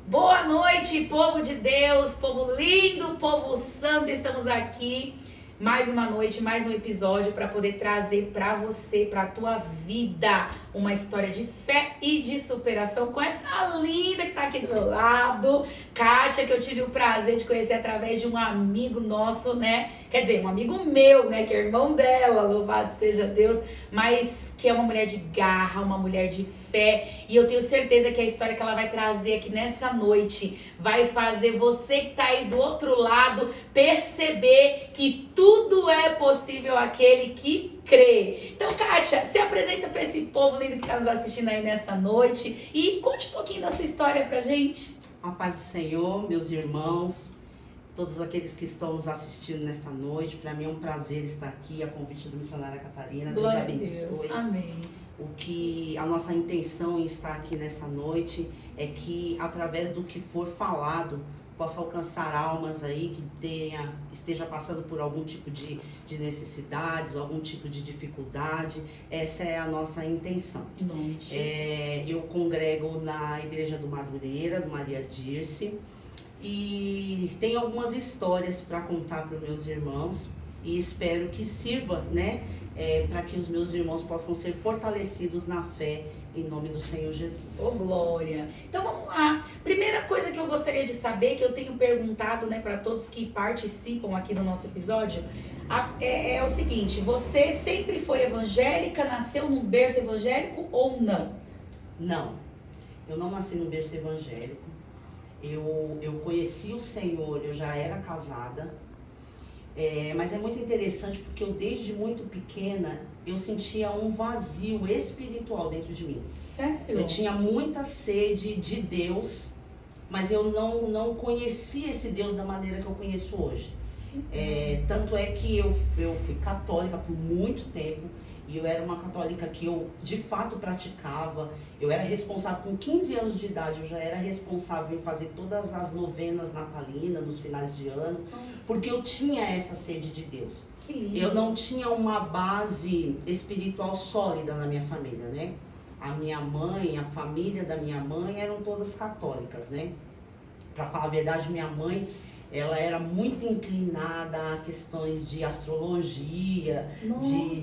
Boa noite, povo de Deus, povo lindo, povo santo, estamos aqui mais uma noite, mais um episódio para poder trazer para você, para a tua vida, uma história de fé e de superação com essa linda que tá aqui do meu lado, Kátia, que eu tive o prazer de conhecer através de um amigo nosso, né? Quer dizer, um amigo meu, né? Que é irmão dela, louvado seja Deus, mas que é uma mulher de garra, uma mulher de fé, e eu tenho certeza que a história que ela vai trazer aqui nessa noite vai fazer você que tá aí do outro lado perceber que tudo é possível àquele que crê. Então, Kátia, se apresenta para esse povo lindo que tá nos assistindo aí nessa noite e conte um pouquinho da sua história pra gente. A paz do Senhor, meus irmãos, todos aqueles que estão nos assistindo nesta noite. Para mim é um prazer estar aqui, a convite do missionária Catarina. Deus Glória abençoe. a Deus. Amém. O que a nossa intenção em estar aqui nessa noite é que, através do que for falado, possa alcançar almas aí que esteja passando por algum tipo de necessidades, algum tipo de dificuldade. Essa é a nossa intenção. Em nome de Jesus. Eu congrego na Igreja do Madureira, do Maria Dirce, e tenho algumas histórias para contar para os meus irmãos e espero que sirva, né, para que os meus irmãos possam ser fortalecidos na fé em nome do Senhor Jesus. Ô, glória! Então vamos lá. Primeira coisa que eu gostaria de saber, que eu tenho perguntado, né, para todos que participam aqui do nosso episódio, é o seguinte: você sempre foi evangélica, nasceu num berço evangélico ou não? Não, eu não nasci num berço evangélico. Eu conheci o Senhor, eu já era casada, mas é muito interessante porque eu desde muito pequena eu sentia um vazio espiritual dentro de mim. Sério? Eu tinha muita sede de Deus, mas eu não conhecia esse Deus da maneira que eu conheço hoje. Tanto é que eu fui católica por muito tempo. E eu era uma católica que eu, de fato, praticava. Eu era responsável, com 15 anos de idade, eu já era responsável em fazer todas as novenas natalinas, nos finais de ano. Nossa. Porque eu tinha essa sede de Deus. Que lindo. Eu não tinha uma base espiritual sólida na minha família, né? A minha mãe, a família da minha mãe eram todas católicas, né? Pra falar a verdade, minha mãe, ela era muito inclinada a questões de astrologia,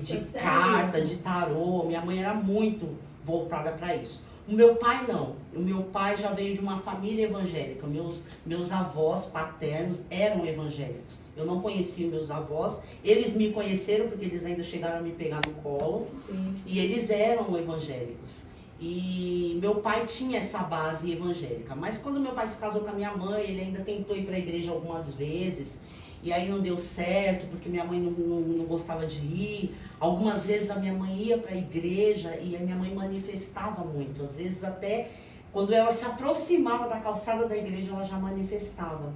de carta, de tarô. Minha mãe era muito voltada para isso. O meu pai não. O meu pai já veio de uma família evangélica. Meus avós paternos eram evangélicos. Eu não conhecia meus avós. Eles me conheceram porque eles ainda chegaram a me pegar no colo. E eles eram evangélicos. E meu pai tinha essa base evangélica, mas quando meu pai se casou com a minha mãe, ele ainda tentou ir para a igreja algumas vezes, e aí não deu certo, porque minha mãe não gostava de ir. Algumas vezes a minha mãe ia para a igreja e a minha mãe manifestava muito, às vezes até quando ela se aproximava da calçada da igreja, ela já manifestava.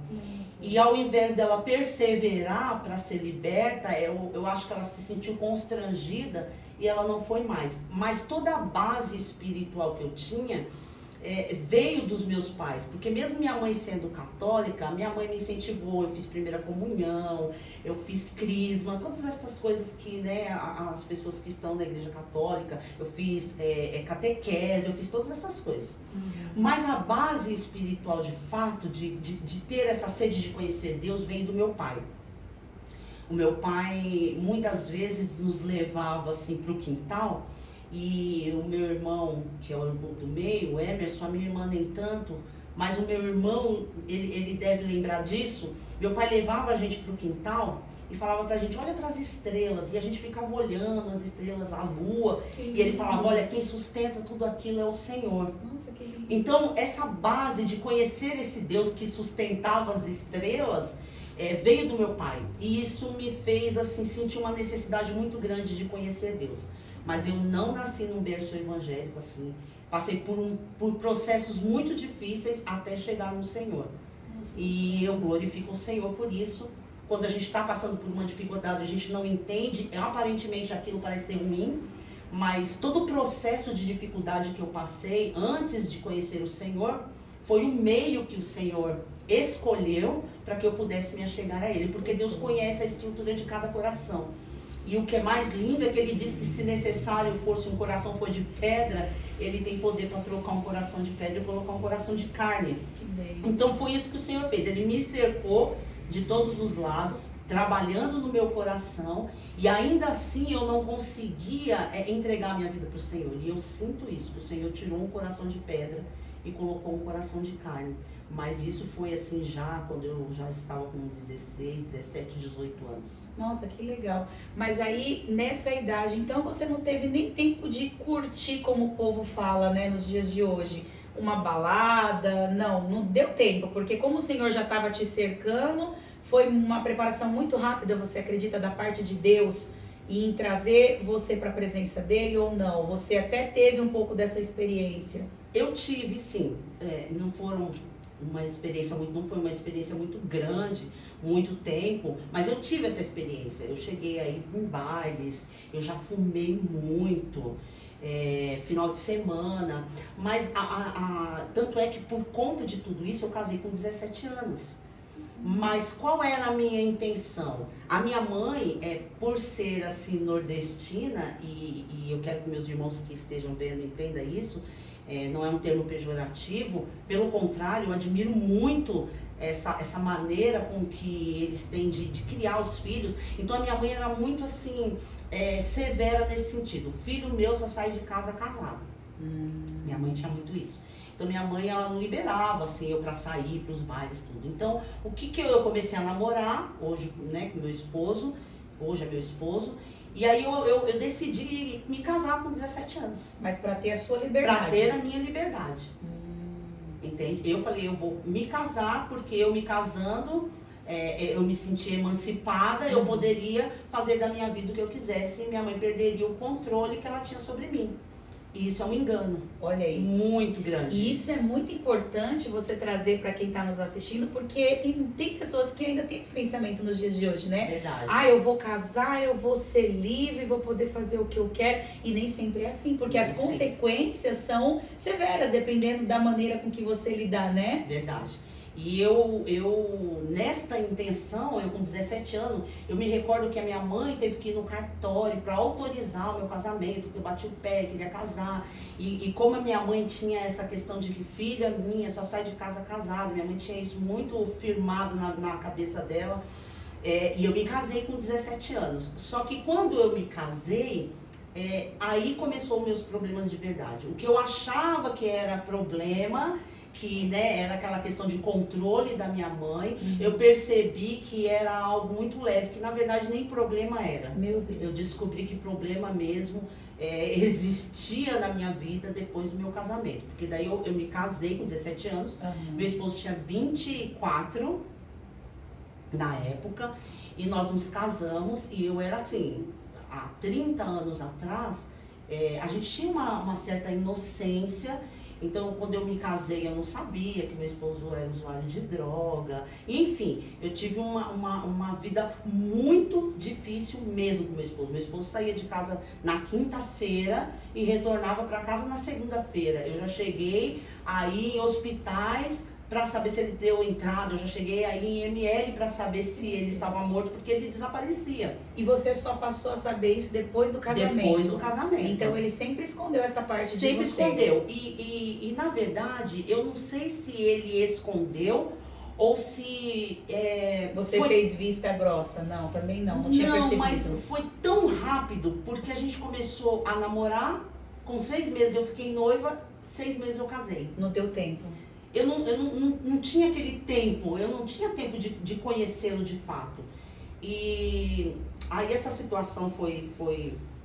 E ao invés dela perseverar para ser liberta, eu acho que ela se sentiu constrangida e ela não foi mais. Mas toda a base espiritual que eu tinha veio dos meus pais. Porque mesmo minha mãe sendo católica, minha mãe me incentivou. Eu fiz primeira comunhão, eu fiz crisma, todas essas coisas que, né, as pessoas que estão na igreja católica, eu fiz catequese, eu fiz todas essas coisas. Mas a base espiritual, de fato, de ter essa sede de conhecer Deus, vem do meu pai. O meu pai muitas vezes nos levava assim para o quintal, e o meu irmão, que é o irmão do meio, o Emerson, a minha irmã nem tanto, mas o meu irmão, ele deve lembrar disso. Meu pai levava a gente para o quintal e falava pra gente: olha para as estrelas, e a gente ficava olhando as estrelas, a lua, e ele falava: olha, quem sustenta tudo aquilo é o Senhor. Nossa, que lindo. Então essa base de conhecer esse Deus que sustentava as estrelas veio do meu pai, e isso me fez assim sentir uma necessidade muito grande de conhecer Deus. Mas eu não nasci num berço evangélico assim, passei por processos muito difíceis até chegar no Senhor. E eu glorifico o Senhor por isso. Quando a gente está passando por uma dificuldade, a gente não entende, aparentemente aquilo parece ser ruim, mas todo o processo de dificuldade que eu passei antes de conhecer o Senhor foi o meio que o Senhor escolheu para que eu pudesse me achegar a Ele, porque Deus conhece a estrutura de cada coração. E o que é mais lindo é que ele diz que se necessário for, se um coração for de pedra, ele tem poder para trocar um coração de pedra e colocar um coração de carne. Que bem. Então foi isso que o Senhor fez. Ele me cercou de todos os lados, trabalhando no meu coração, e ainda assim eu não conseguia entregar a minha vida para o Senhor. E eu sinto isso, que o Senhor tirou um coração de pedra e colocou um coração de carne. Mas isso foi assim já quando eu já estava com 16, 17, 18 anos. Nossa, que legal. Mas aí, nessa idade, então você não teve nem tempo de curtir, como o povo fala, né, nos dias de hoje. Uma balada, não deu tempo, porque como o Senhor já estava te cercando, foi uma preparação muito rápida, você acredita, da parte de Deus, e em trazer você para a presença dele ou não? Você até teve um pouco dessa experiência? Eu tive, sim. Não foi uma experiência muito grande, muito tempo, mas eu tive essa experiência. Eu cheguei aí em bailes, eu já fumei muito, final de semana, mas tanto é que por conta de tudo isso eu casei com 17 anos. Mas qual era a minha intenção? A minha mãe, por ser assim nordestina, e eu quero que meus irmãos que estejam vendo entendam isso, não é um termo pejorativo, pelo contrário, eu admiro muito essa maneira com que eles têm de criar os filhos. Então a minha mãe era muito assim, severa nesse sentido. Filho meu só sai de casa casado. Minha mãe tinha muito isso. Então minha mãe, ela não liberava assim eu para sair para os bailes, tudo. Então o que eu comecei a namorar hoje, né, com meu esposo, hoje é meu esposo. E aí eu decidi me casar com 17 anos. Mas para ter a sua liberdade. Para ter a minha liberdade. Entende? Eu falei, eu vou me casar porque eu me casando, eu me senti emancipada, eu poderia fazer da minha vida o que eu quisesse e minha mãe perderia o controle que ela tinha sobre mim. E isso é um engano. Olha aí. Muito grande. E isso é muito importante você trazer para quem está nos assistindo, porque tem pessoas que ainda têm esse pensamento nos dias de hoje, né? Verdade. Eu vou casar, eu vou ser livre, vou poder fazer o que eu quero. E nem sempre é assim, porque as consequências são severas, dependendo da maneira com que você lidar, né? Verdade. E eu nesta intenção, eu com 17 anos, eu me recordo que a minha mãe teve que ir no cartório para autorizar o meu casamento, porque eu bati o pé, queria casar. E como a minha mãe tinha essa questão de que filha minha só sai de casa casada, minha mãe tinha isso muito firmado na cabeça dela. E eu me casei com 17 anos. Só que quando eu me casei, aí começou os meus problemas de verdade. O que eu achava que era problema, que né, era aquela questão de controle da minha mãe, eu percebi que era algo muito leve, que na verdade nem problema era. Meu Deus. Eu descobri que problema mesmo existia na minha vida depois do meu casamento. Porque daí eu me casei com 17 anos, meu esposo tinha 24 na época, e nós nos casamos, e eu era assim, há 30 anos atrás, a gente tinha uma certa inocência. Então, quando eu me casei, eu não sabia que meu esposo era usuário de droga. Enfim, eu tive uma vida muito difícil mesmo com meu esposo. Meu esposo saía de casa na quinta-feira e retornava para casa na segunda-feira. Eu já cheguei aí em hospitais para saber se ele deu entrada. Eu já cheguei aí em ML para saber se ele estava morto, porque ele desaparecia. E você só passou a saber isso depois do casamento? Depois do casamento. Então ele sempre escondeu essa parte de você? Sempre escondeu. E na verdade, eu não sei se ele escondeu ou se... Você fez vista grossa? Não, também não tinha percebido. Não, mas foi tão rápido, porque a gente começou a namorar, com 6 meses eu fiquei noiva, 6 meses eu casei. No teu tempo? Eu não tinha aquele tempo, eu não tinha tempo de conhecê-lo de fato. E aí essa situação foi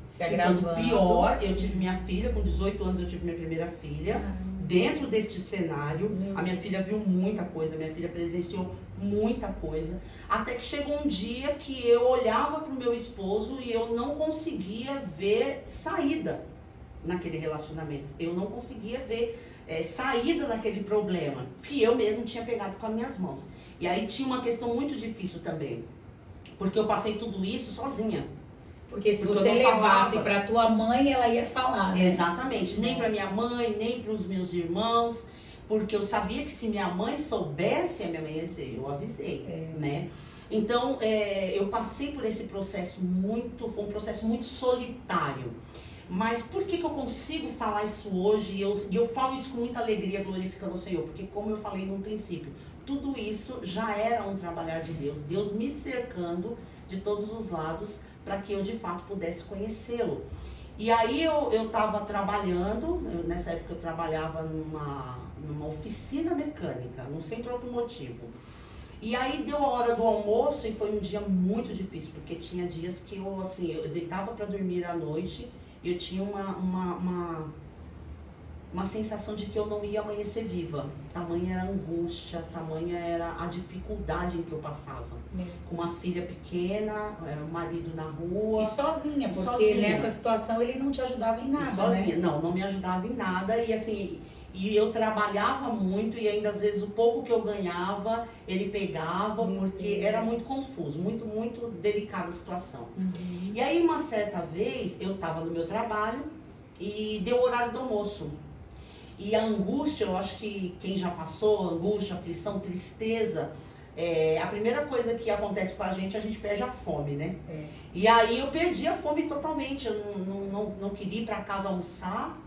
ficando pior. Eu tive minha filha, com 18 anos eu tive minha primeira filha. Dentro deste cenário, a minha filha viu muita coisa, minha filha presenciou muita coisa. Até que chegou um dia que eu olhava para o meu esposo e eu não conseguia ver saída naquele relacionamento. Eu não conseguia ver saída daquele problema que eu mesmo tinha pegado com as minhas mãos. E aí tinha uma questão muito difícil também, porque eu passei tudo isso sozinha. Porque se você levasse para tua mãe, ela ia falar, né? Exatamente, nem para minha mãe, nem para os meus irmãos, porque eu sabia que se minha mãe soubesse, a minha mãe ia dizer, eu avisei, né? Então, eu passei por esse processo foi um processo muito solitário. Mas por que eu consigo falar isso hoje? E eu falo isso com muita alegria, glorificando o Senhor. Porque, como eu falei no princípio, tudo isso já era um trabalhar de Deus. Deus me cercando de todos os lados para que eu, de fato, pudesse conhecê-lo. E aí eu estava trabalhando, nessa época eu trabalhava numa oficina mecânica, num centro automotivo. E aí deu a hora do almoço e foi um dia muito difícil, porque tinha dias que eu deitava para dormir à noite e eu tinha uma sensação de que eu não ia amanhecer viva. Tamanha era a angústia, tamanha era a dificuldade em que eu passava. Com uma filha pequena, o marido na rua. E sozinha, porque sozinha. Nessa situação ele não te ajudava em nada, sozinha, né? Não me ajudava em nada. E assim, eu trabalhava muito e ainda às vezes o pouco que eu ganhava, ele pegava, porque era muito confuso, muito delicada a situação. Uhum. E aí uma certa vez, eu estava no meu trabalho e deu o horário do almoço. E a angústia, eu acho que quem já passou, angústia, aflição, tristeza, a primeira coisa que acontece com a gente perde a fome, né? E aí eu perdi a fome totalmente, eu não queria ir para casa almoçar.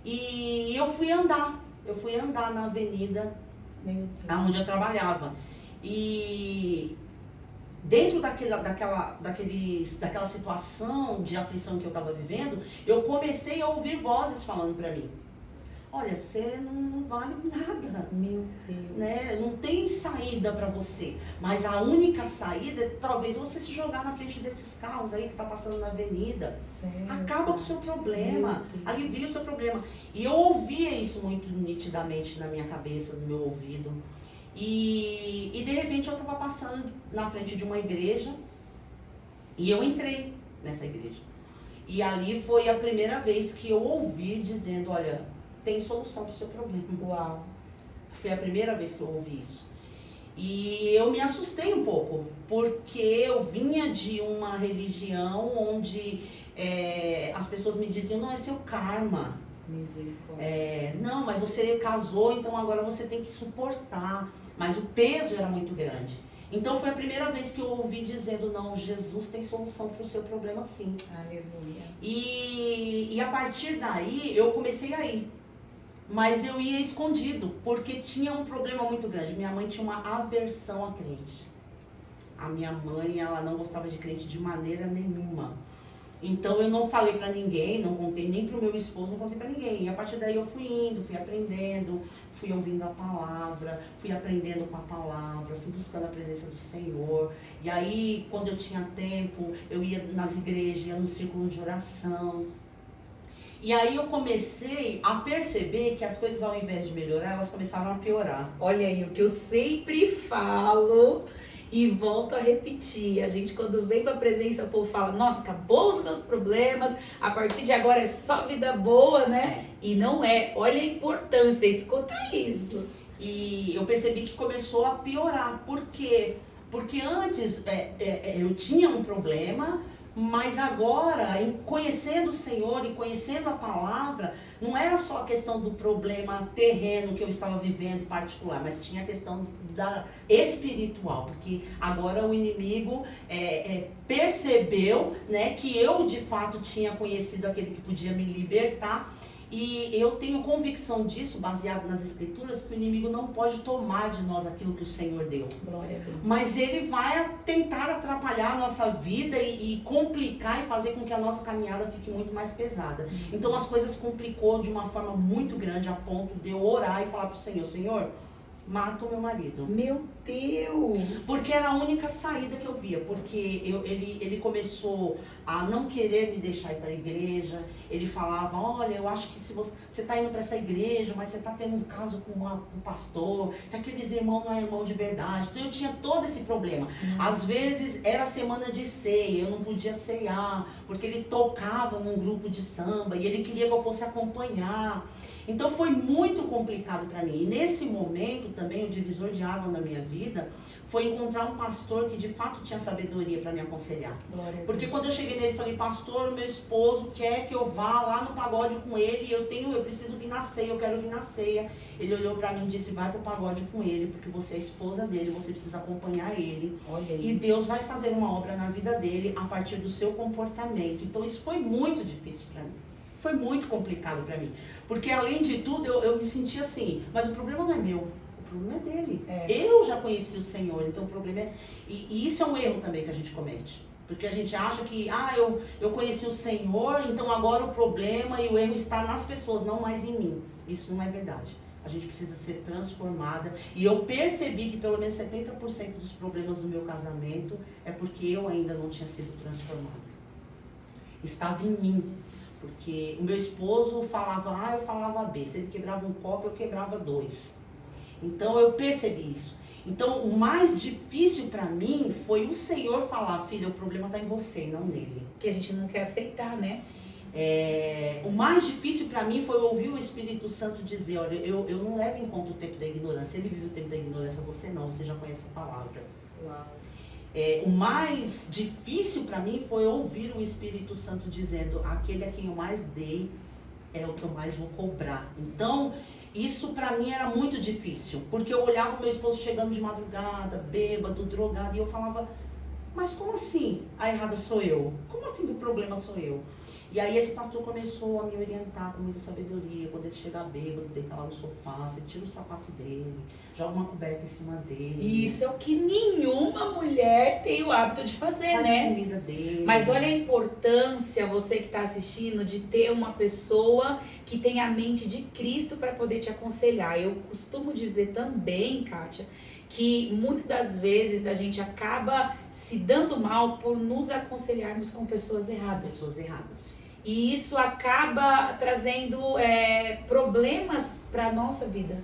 E eu fui andar na avenida onde eu trabalhava. E dentro daquela situação de aflição que eu estava vivendo, eu comecei a ouvir vozes falando para mim: olha, você não vale nada. Meu Deus. Né? Não tem saída para você. Mas a única saída é talvez você se jogar na frente desses carros aí que tá passando na avenida. Certo. Acaba com o seu problema, alivia o seu problema. E eu ouvia isso muito nitidamente na minha cabeça, no meu ouvido. E de repente eu estava passando na frente de uma igreja e eu entrei nessa igreja. E ali foi a primeira vez que eu ouvi dizendo: olha, tem solução para o seu problema. Uau. Foi a primeira vez que eu ouvi isso. E eu me assustei um pouco, porque eu vinha de uma religião onde as pessoas me diziam: não, é seu karma. Misericórdia. Não, mas você casou, então agora você tem que suportar. Mas o peso era muito grande. Então foi a primeira vez que eu ouvi dizendo: não, Jesus tem solução para o seu problema sim. Aleluia. E a partir daí eu comecei a ir. Mas eu ia escondido, porque tinha um problema muito grande. Minha mãe tinha uma aversão a crente. A minha mãe, ela não gostava de crente de maneira nenhuma. Então eu não falei pra ninguém, não contei nem pro meu esposo, não contei pra ninguém. E a partir daí eu fui indo, fui aprendendo, fui ouvindo a palavra, fui aprendendo com a palavra, fui buscando a presença do Senhor. E aí, quando eu tinha tempo, eu ia nas igrejas, ia no círculo de oração. E aí eu comecei a perceber que as coisas, ao invés de melhorar, elas começaram a piorar. Olha aí, o que eu sempre falo e volto a repetir. A gente, quando vem com a presença, o povo fala: nossa, acabou os meus problemas, a partir de agora é só vida boa, né? E não é. Olha a importância, escuta isso. E eu percebi que começou a piorar. Por quê? Porque antes eu tinha um problema, mas agora, em conhecendo o Senhor e conhecendo a palavra, não era só a questão do problema terreno que eu estava vivendo particular, mas tinha a questão espiritual, porque agora o inimigo percebeu, né, que eu de fato tinha conhecido aquele que podia me libertar. E eu tenho convicção disso, baseado nas escrituras, que o inimigo não pode tomar de nós aquilo que o Senhor deu. Glória a Deus. Mas ele vai tentar atrapalhar a nossa vida e complicar e fazer com que a nossa caminhada fique muito mais pesada. Então as coisas complicou de uma forma muito grande, a ponto de eu orar e falar para o Senhor: Senhor, mata o meu marido. Meu Deus! Porque era a única saída que eu via, porque ele começou a não querer me deixar ir para a igreja. Ele falava: olha, eu acho que se você está indo para essa igreja, mas você está tendo um caso com um pastor, que aqueles irmãos não é irmão de verdade. Então eu tinha todo esse problema. Às vezes era semana de ceia, eu não podia ceiar, porque ele tocava num grupo de samba e ele queria que eu fosse acompanhar. Então foi muito complicado para mim. E nesse momento, também, o divisor de água na minha vida, foi encontrar um pastor que de fato tinha sabedoria para me aconselhar. Porque quando eu cheguei nele e falei, pastor, meu esposo quer que eu vá lá no pagode com ele, eu preciso vir na ceia, eu quero vir na ceia. Ele olhou para mim e disse, vai pro pagode com ele, porque você é esposa dele, você precisa acompanhar ele. E Deus vai fazer uma obra na vida dele a partir do seu comportamento. Então isso foi muito difícil para mim. Foi muito complicado para mim. Porque além de tudo, eu me sentia assim, mas o problema não é meu. O problema é dele. Eu já conheci o Senhor, então o problema é... E isso é um erro também que a gente comete. Porque a gente acha que, eu conheci o Senhor, então agora o problema e o erro está nas pessoas, não mais em mim. Isso não é verdade. A gente precisa ser transformada. E eu percebi que pelo menos 70% dos problemas do meu casamento é porque eu ainda não tinha sido transformada. Estava em mim. Porque o meu esposo falava A, eu falava B. Se ele quebrava um copo, eu quebrava 2. Então eu percebi isso. Então o mais difícil para mim foi o Senhor falar, filha, o problema está em você, não nele. Que a gente não quer aceitar, né? O mais difícil para mim foi ouvir o Espírito Santo dizer, olha, eu não levo em conta o tempo da ignorância. Ele vive o tempo da ignorância, você não, você já conhece a palavra. Uau. O mais difícil para mim foi ouvir o Espírito Santo dizendo, aquele a quem eu mais dei é o que eu mais vou cobrar. Então, isso pra mim era muito difícil, porque eu olhava o meu esposo chegando de madrugada, bêbado, drogado, e eu falava, mas como assim a errada sou eu? Como assim o problema sou eu? E aí esse pastor começou a me orientar com muita sabedoria. Quando ele chegar bêbado, deita lá no sofá, você tira o sapato dele, joga uma coberta em cima dele. Isso é o que nenhuma mulher tem o hábito de fazer, faz né? a comida dele. Mas olha a importância, você que está assistindo, de ter uma pessoa que tem a mente de Cristo para poder te aconselhar. Eu costumo dizer também, Kátia, que muitas das vezes a gente acaba se dando mal por nos aconselharmos com pessoas erradas. Pessoas erradas. E isso acaba trazendo problemas para a nossa vida.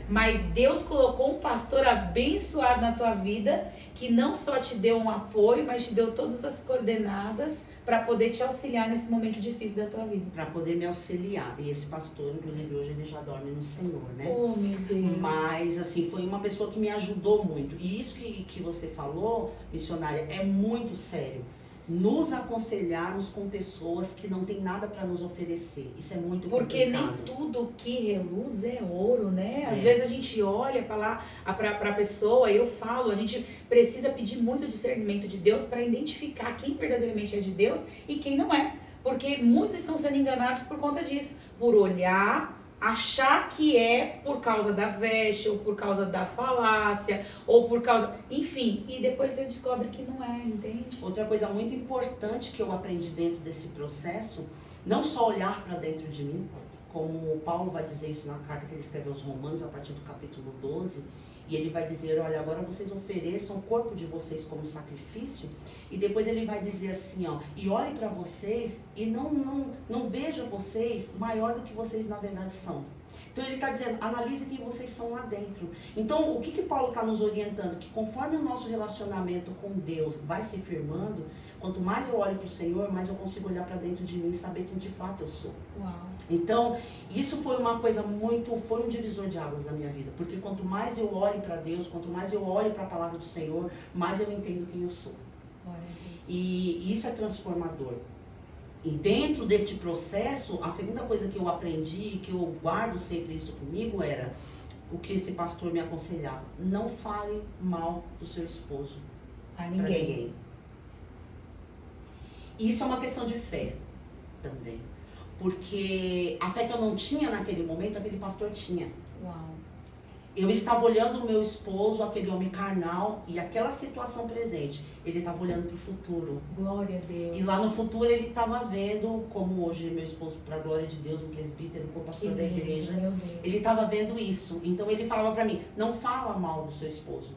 Mas Deus colocou um pastor abençoado na tua vida, que não só te deu um apoio, mas te deu todas as coordenadas para poder te auxiliar nesse momento difícil da tua vida. Para poder me auxiliar. E esse pastor, inclusive, hoje ele já dorme no Senhor, né? Oh, meu Deus. Mas, assim, foi uma pessoa que me ajudou muito. E isso que você falou, missionária, é muito sério. Nos aconselharmos com pessoas que não tem nada para nos oferecer. Isso é muito Porque complicado. nem tudo que reluz é ouro, né? Às vezes a gente olha para a pessoa, eu falo, a gente precisa pedir muito discernimento de Deus para identificar quem verdadeiramente é de Deus e quem não é. Porque muitos estão sendo enganados por conta disso. Por olhar, achar que é por causa da veste, ou por causa da falácia, ou por causa... Enfim, e depois você descobre que não é, entende? Outra coisa muito importante que eu aprendi dentro desse processo, não só olhar para dentro de mim, como Paulo vai dizer isso na carta que ele escreveu aos Romanos, a partir do capítulo 12, e ele vai dizer, olha, agora vocês ofereçam o corpo de vocês como sacrifício, e depois ele vai dizer assim, ó, e olhe para vocês e não veja vocês maior do que vocês na verdade são. Então ele está dizendo, analise quem vocês são lá dentro. Então o que Paulo está nos orientando? Que conforme o nosso relacionamento com Deus vai se firmando, quanto mais eu olho para o Senhor, mais eu consigo olhar para dentro de mim e saber quem de fato eu sou. Uau. Então isso foi uma coisa foi um divisor de águas na minha vida. Porque quanto mais eu olho para Deus, quanto mais eu olho para a palavra do Senhor, mais eu entendo quem eu sou. E isso é transformador. E dentro deste processo, a segunda coisa que eu aprendi, que eu guardo sempre isso comigo, era o que esse pastor me aconselhava. Não fale mal do seu esposo. A ninguém. E isso é uma questão de fé também. Porque a fé que eu não tinha naquele momento, aquele pastor tinha. Uau. Eu estava olhando o meu esposo, aquele homem carnal, e aquela situação presente. Ele estava olhando para o futuro. Glória a Deus. E lá no futuro ele estava vendo, como hoje meu esposo, para a glória de Deus, um presbítero, co-pastor da igreja. Meu Deus. Ele estava vendo isso. Então ele falava para mim, não fala mal do seu esposo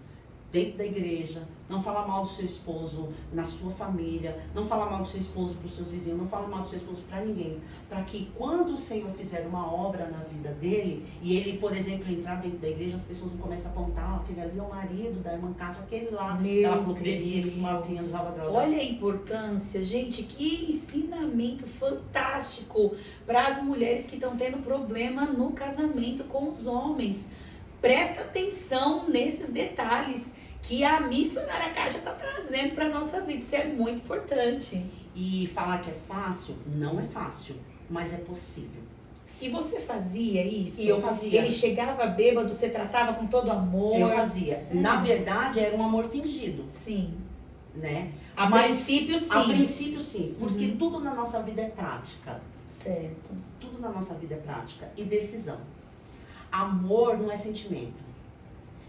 dentro da igreja, não fala mal do seu esposo na sua família, não fala mal do seu esposo para os seus vizinhos, não fala mal do seu esposo para ninguém. Para que quando o Senhor fizer uma obra na vida dele, e ele, por exemplo, entrar dentro da igreja, as pessoas não começam a contar, aquele ali é o marido da irmã Kátia, aquele lá, ela falou que bebia, que fumava, que usava droga. Olha a importância, gente, que ensinamento fantástico para as mulheres que estão tendo problema no casamento com os homens. presta atenção nesses detalhes que a missionária Kátia está trazendo para nossa vida. Isso é muito importante. E falar que é fácil, não é fácil, mas é possível. E você fazia isso? E eu fazia. Ele chegava bêbado, você tratava com todo amor? Eu fazia. Sério? Na verdade, era um amor fingido, Sim. né? A Mas, princípio, sim. A princípio, sim. Porque Uhum. tudo na nossa vida é prática. Certo. Tudo na nossa vida é prática e decisão. Amor não é sentimento.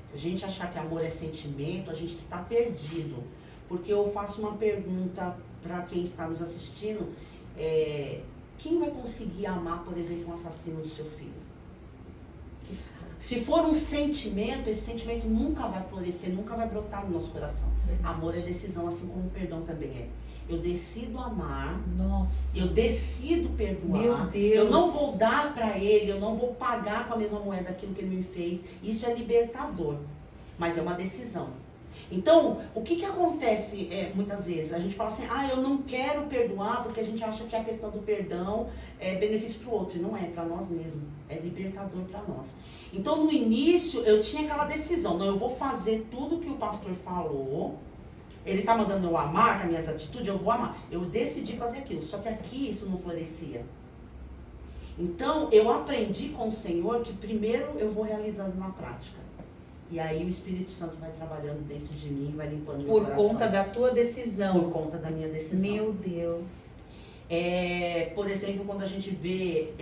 Se a gente achar que amor é sentimento, a gente está perdido. Porque eu faço uma pergunta para quem está nos assistindo. Quem vai conseguir amar, por exemplo, um assassino do seu filho? Se for um sentimento, esse sentimento nunca vai florescer, nunca vai brotar no nosso coração. Verdade. Amor é decisão, assim como o perdão também é. Eu decido amar, Nossa. eu decido perdoar. Meu Deus. Eu não vou dar para ele, eu não vou pagar com a mesma moeda aquilo que ele me fez. Isso é libertador, mas é uma decisão. Então, o que acontece muitas vezes? A gente fala assim, eu não quero perdoar porque a gente acha que a questão do perdão é benefício para o outro. E não é, para nós mesmos. É libertador para nós. Então, no início, eu tinha aquela decisão. Não, eu vou fazer tudo que o pastor falou. Ele está mandando eu amar com as minhas atitudes, eu vou amar. Eu decidi fazer aquilo. Só que aqui isso não florescia. Então, eu aprendi com o Senhor que primeiro eu vou realizando na prática. E aí o Espírito Santo vai trabalhando dentro de mim, vai limpando meu coração. Por conta da tua decisão. Por conta da minha decisão. Meu Deus. Por exemplo, quando a gente vê,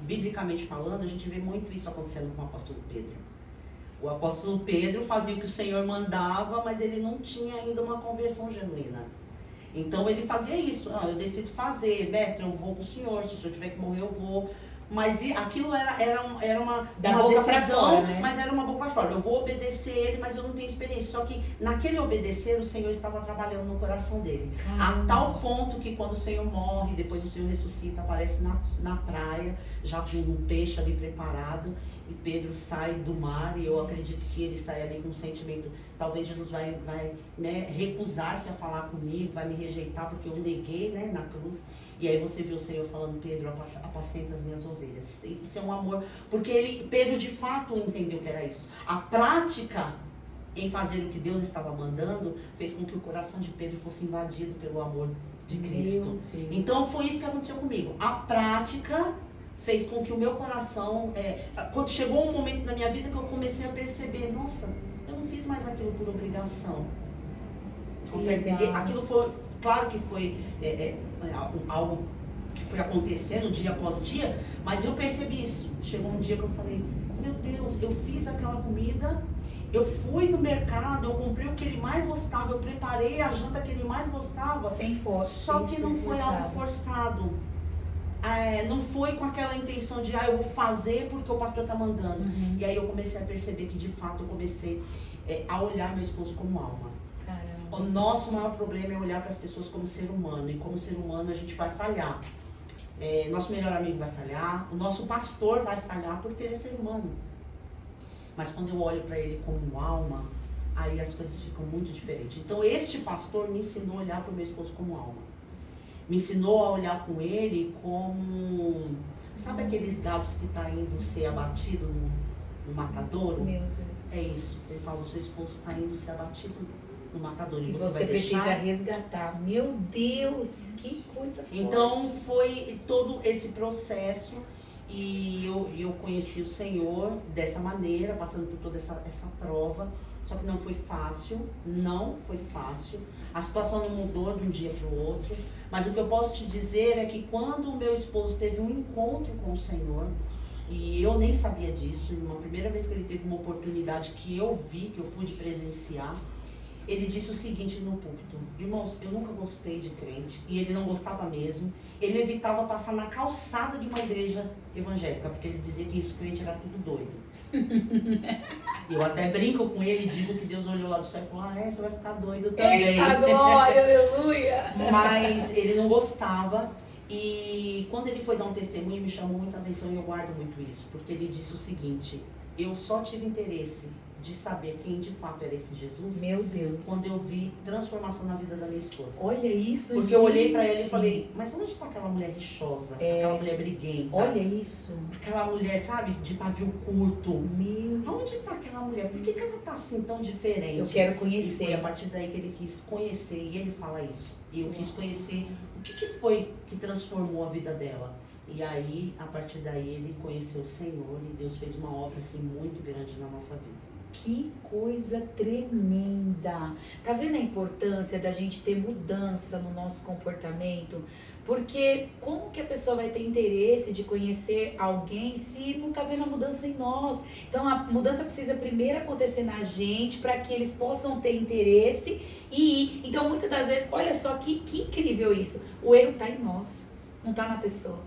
biblicamente falando, a gente vê muito isso acontecendo com o apóstolo Pedro. O apóstolo Pedro fazia o que o Senhor mandava, mas ele não tinha ainda uma conversão genuína. Então ele fazia isso. Eu decido fazer, mestre, eu vou com o Senhor, se o Senhor tiver que morrer, eu vou. Mas aquilo era uma decisão, fora, né? mas era uma boca para fora. Eu vou obedecer ele, mas eu não tenho experiência. Só que naquele obedecer, o Senhor estava trabalhando no coração dele. A tal ponto que quando o Senhor morre, depois o Senhor ressuscita, aparece na praia, já com um peixe ali preparado. E Pedro sai do mar e eu acredito que ele sai ali com um sentimento. Talvez Jesus vai recusar-se a falar comigo, vai me rejeitar porque eu neguei, né, na cruz. E aí você vê o Senhor falando, Pedro, apacenta as minhas ovelhas. Isso é um amor, porque Pedro de fato entendeu que era isso. A prática em fazer o que Deus estava mandando fez com que o coração de Pedro fosse invadido pelo amor de Cristo. Então foi isso que aconteceu comigo. A prática fez com que o meu coração, quando chegou um momento na minha vida que eu comecei a perceber, nossa, eu não fiz mais aquilo por obrigação. Consegue entender? Aquilo foi, claro que foi algo que foi acontecendo dia após dia, mas eu percebi isso. Chegou um dia que eu falei, meu Deus, eu fiz aquela comida, eu fui no mercado, eu comprei o que ele mais gostava, eu preparei a janta que ele mais gostava. Sem força. Só que não foi algo forçado. Não foi com aquela intenção de, eu vou fazer porque o pastor está mandando. Uhum. E aí eu comecei a perceber que de fato eu comecei a olhar meu esposo como alma. Caramba. O nosso maior problema é olhar para as pessoas como ser humano. E como ser humano a gente vai falhar. Nosso melhor amigo vai falhar. O nosso pastor vai falhar porque ele é ser humano. Mas quando eu olho para ele como alma, aí as coisas ficam muito diferentes. Então este pastor me ensinou a olhar para o meu esposo como alma. Me ensinou a olhar com ele como... Sabe aqueles gatos que estão indo ser abatido no matadouro? Meu Deus. É isso. Ele fala, o seu esposo está indo ser abatido no matadouro. E você você vai precisa deixar? resgatar. Meu Deus, que coisa forte. Então foi todo esse processo e eu conheci o Senhor dessa maneira, passando por toda essa prova. Só que não foi fácil, não foi fácil. A situação não mudou de um dia para o outro. Mas o que eu posso te dizer é que quando o meu esposo teve um encontro com o Senhor, e eu nem sabia disso, uma primeira vez que ele teve uma oportunidade que eu vi, que eu pude presenciar, ele disse o seguinte no púlpito: irmãos, eu nunca gostei de crente, e ele não gostava mesmo. Ele evitava passar na calçada de uma igreja evangélica, porque ele dizia que os crentes eram tudo doido. Eu até brinco com ele e digo que Deus olhou lá do céu e falou, você vai ficar doido também. Eita glória, aleluia! Mas ele não gostava. E quando ele foi dar um testemunho, me chamou muita atenção e eu guardo muito isso. Porque ele disse o seguinte, eu só tive interesse de saber quem de fato era esse Jesus Meu Deus. quando eu vi transformação na vida da minha esposa. Olha isso, Porque gente. eu olhei pra ela e falei, mas onde está aquela mulher rixosa? Aquela mulher briguenta? Olha isso. Aquela mulher, sabe, de pavio curto. Meu. Onde está aquela mulher? Por que ela tá assim tão diferente? Eu quero E conhecer. foi a partir daí que ele quis conhecer, e ele fala isso. E eu quis conhecer o que foi que transformou a vida dela. E aí, a partir daí, ele conheceu o Senhor e Deus fez uma obra assim muito grande na nossa vida. Que coisa tremenda. Tá vendo a importância da gente ter mudança no nosso comportamento? Porque como que a pessoa vai ter interesse de conhecer alguém se não tá vendo a mudança em nós? Então a mudança precisa primeiro acontecer na gente para que eles possam ter interesse e ir. Então muitas das vezes, olha só que incrível isso. O erro tá em nós, não tá na pessoa.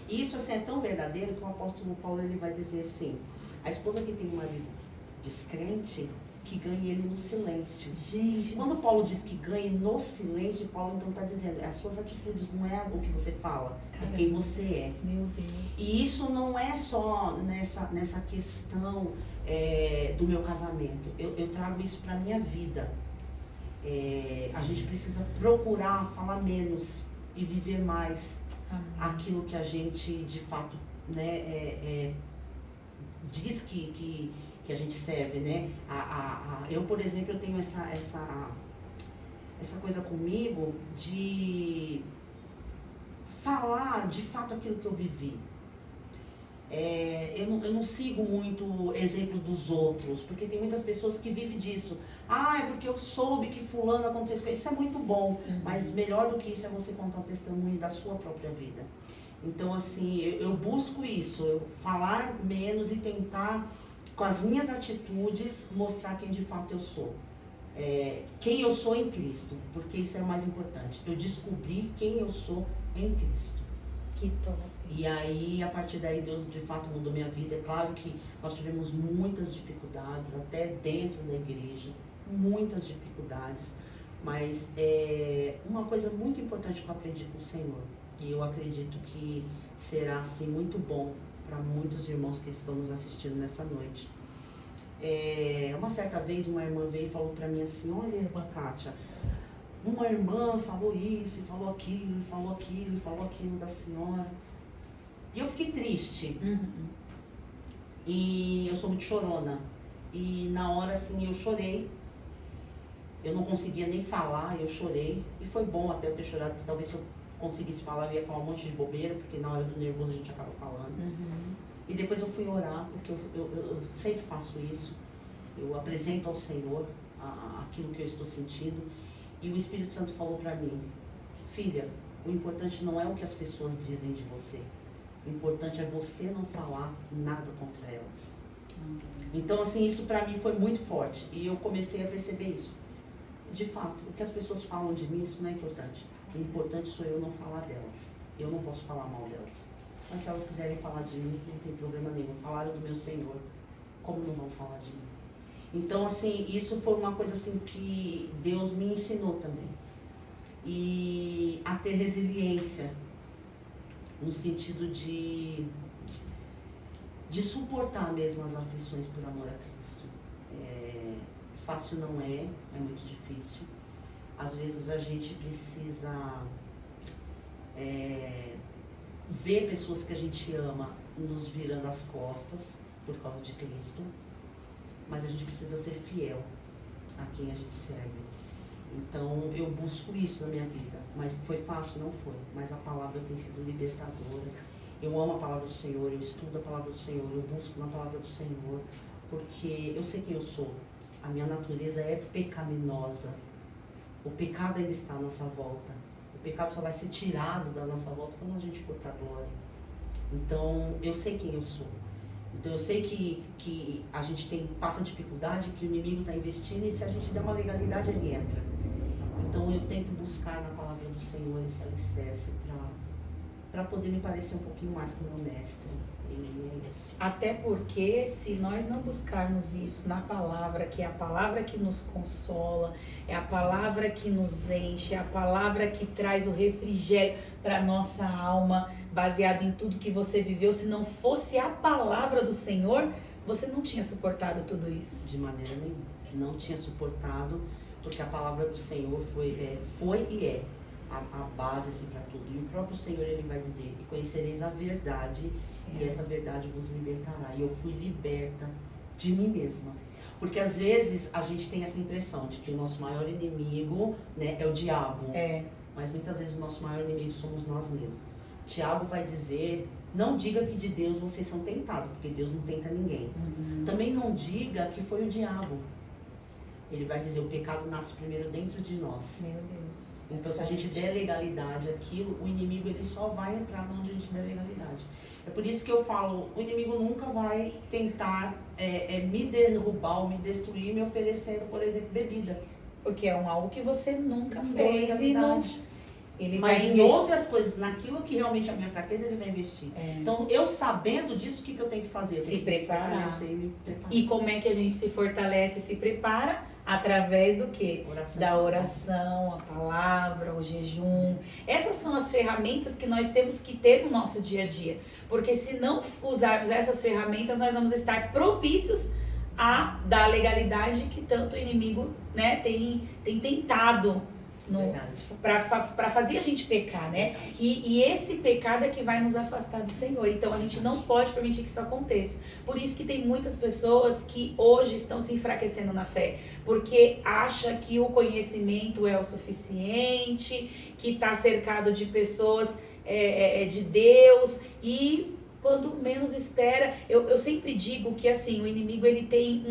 E isso assim, é tão verdadeiro que o apóstolo Paulo ele vai dizer assim, a esposa que tem um marido descrente, que ganhe ele no silêncio. Gente, Quando Paulo diz que ganhe no silêncio, Paulo então está dizendo, as suas atitudes não é o que você fala, é quem você é. Meu Deus. E isso não é só nessa questão do meu casamento. Eu trago isso para minha vida. A gente precisa procurar falar menos e viver mais. Amém. Aquilo que a gente de fato, né, diz que a gente serve, né? Eu, por exemplo, eu tenho essa coisa comigo de falar de fato aquilo que eu vivi. Eu não sigo muito exemplo dos outros, porque tem muitas pessoas que vivem disso. É porque eu soube que fulano aconteceu isso. Isso é muito bom, mas melhor do que isso é você contar um testemunho da sua própria vida. Então, assim, eu busco isso, eu falar menos e tentar, com as minhas atitudes, mostrar quem de fato eu sou. Quem eu sou em Cristo, porque isso é o mais importante. Eu descobri quem eu sou em Cristo. Que top. E aí, a partir daí, Deus de fato mudou minha vida. É claro que nós tivemos muitas dificuldades, até dentro da igreja, muitas dificuldades. Mas uma coisa muito importante que eu aprendi com o Senhor, e eu acredito que será assim muito bom para muitos irmãos que estão nos assistindo nessa noite. Uma certa vez uma irmã veio e falou para mim assim, olha, irmã Kátia, uma irmã falou isso, falou aquilo, falou aquilo, falou aquilo da senhora. E eu fiquei triste. E eu sou muito chorona. E na hora assim eu chorei. Eu não conseguia nem falar, eu chorei. E foi bom até eu ter chorado, porque talvez se eu conseguisse falar, eu ia falar um monte de bobeira, porque na hora do nervoso a gente acaba falando. E depois eu fui orar, porque eu sempre faço isso. Eu apresento ao Senhor aquilo que eu estou sentindo. E o Espírito Santo falou para mim, filha, o importante não é o que as pessoas dizem de você. O importante é você não falar nada contra elas. Então, assim, isso para mim foi muito forte. E eu comecei a perceber isso. De fato, o que as pessoas falam de mim, isso não é importante. O importante sou eu não falar delas. Eu não posso falar mal delas. Mas se elas quiserem falar de mim, não tem problema nenhum. Falaram do meu Senhor, como não vão falar de mim? Então, assim, isso foi uma coisa assim que Deus me ensinou também. E a ter resiliência, no sentido de suportar mesmo as aflições por amor a Cristo. Fácil não é muito difícil. Às vezes a gente precisa ver pessoas que a gente ama nos virando as costas por causa de Cristo, mas a gente precisa ser fiel a quem a gente serve. Então eu busco isso na minha vida, mas foi fácil? Não foi, mas a palavra tem sido libertadora. Eu amo a palavra do Senhor, eu estudo a palavra do Senhor, eu busco na palavra do Senhor, porque eu sei quem eu sou. A minha natureza é pecaminosa. O pecado ainda está à nossa volta. O pecado só vai ser tirado da nossa volta quando a gente for para a glória. Então, eu sei quem eu sou. Então, eu sei que a gente passa dificuldade, que o inimigo está investindo, e se a gente der uma legalidade, ele entra. Então, eu tento buscar na palavra do Senhor esse alicerce para poder me parecer um pouquinho mais com o meu mestre. E é isso. Até porque se nós não buscarmos isso na palavra, que é a palavra que nos consola, é a palavra que nos enche, é a palavra que traz o refrigério para nossa alma, baseado em tudo que você viveu, se não fosse a palavra do Senhor, você não tinha suportado tudo isso. De maneira nenhuma. Não tinha suportado, porque a palavra do Senhor foi e é a base assim, para tudo. E o próprio Senhor, ele vai dizer, e conhecereis a verdade, e essa verdade vos libertará. E eu fui liberta de mim mesma. Porque às vezes a gente tem essa impressão de que o nosso maior inimigo, né, é o diabo. Mas muitas vezes o nosso maior inimigo somos nós mesmos. Tiago vai dizer, não diga que de Deus vocês são tentados, porque Deus não tenta ninguém. Também não diga que foi o diabo. Ele vai dizer, o pecado nasce primeiro dentro de nós. Meu Deus. Então, se a gente der legalidade àquilo, o inimigo ele só vai entrar onde a gente der legalidade. É por isso que eu falo, o inimigo nunca vai tentar me derrubar ou me destruir, me oferecendo, por exemplo, bebida. Porque é algo que você nunca Não fez é e não... verdade. Ele Mas vai em investir. outras coisas, naquilo que realmente é a minha fraqueza, ele vai investir. Então, eu sabendo disso, o que eu tenho que fazer? Eu Se tenho que preparar. fortalecer e me preparar. E como é que a gente se fortalece e se prepara? Através do quê? Oração. Da oração, a palavra, o jejum. Essas são as ferramentas que nós temos que ter no nosso dia a dia. Porque se não usarmos essas ferramentas, nós vamos estar propícios a dar legalidade que tanto o inimigo, né, tem tentado para fazer a gente pecar, né? E esse pecado é que vai nos afastar do Senhor. Então a gente não pode permitir que isso aconteça. Por isso que tem muitas pessoas que hoje estão se enfraquecendo na fé, porque acha que o conhecimento é o suficiente, que está cercado de pessoas de Deus, e quando menos espera, eu sempre digo que assim, o inimigo ele tem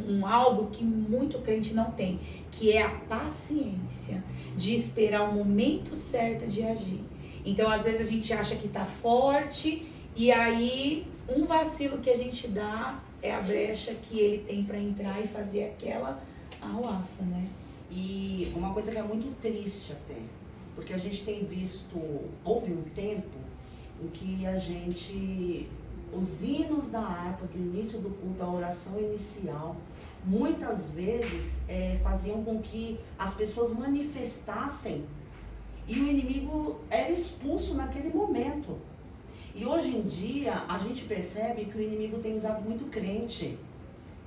um algo que muito crente não tem, que é a paciência de esperar o momento certo de agir. Então, às vezes a gente acha que tá forte, e aí um vacilo que a gente dá é a brecha que ele tem para entrar e fazer aquela arruaça, né? E uma coisa que é muito triste até, porque a gente tem visto, houve um tempo em que a gente, os hinos da harpa, do início do culto, a oração inicial, muitas vezes faziam com que as pessoas manifestassem, e o inimigo era expulso naquele momento. E hoje em dia a gente percebe que o inimigo tem usado muito crente.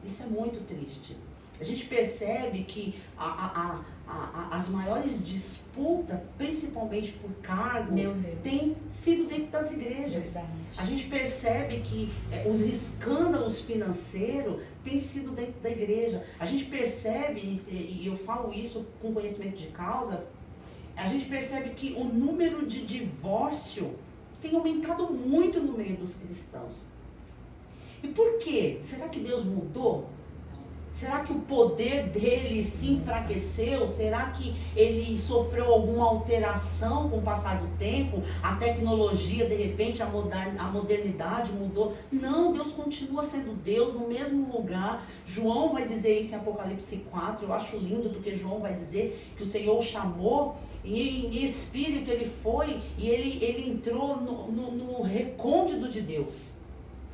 Isso é muito triste. A gente percebe que as maiores disputas, principalmente por cargo, têm sido dentro das igrejas. Verdade. A gente percebe que os escândalos financeiros têm sido dentro da igreja. A gente percebe, e eu falo isso com conhecimento de causa, a gente percebe que o número de divórcio tem aumentado muito no meio dos cristãos. E por quê? Será que Deus mudou? Será que o poder dele se enfraqueceu? Será que ele sofreu alguma alteração com o passar do tempo? A tecnologia, de repente, a modernidade mudou? Não, Deus continua sendo Deus no mesmo lugar. João vai dizer isso em Apocalipse 4. Eu acho lindo, porque João vai dizer que o Senhor o chamou e em espírito ele foi e ele entrou no recôndito de Deus.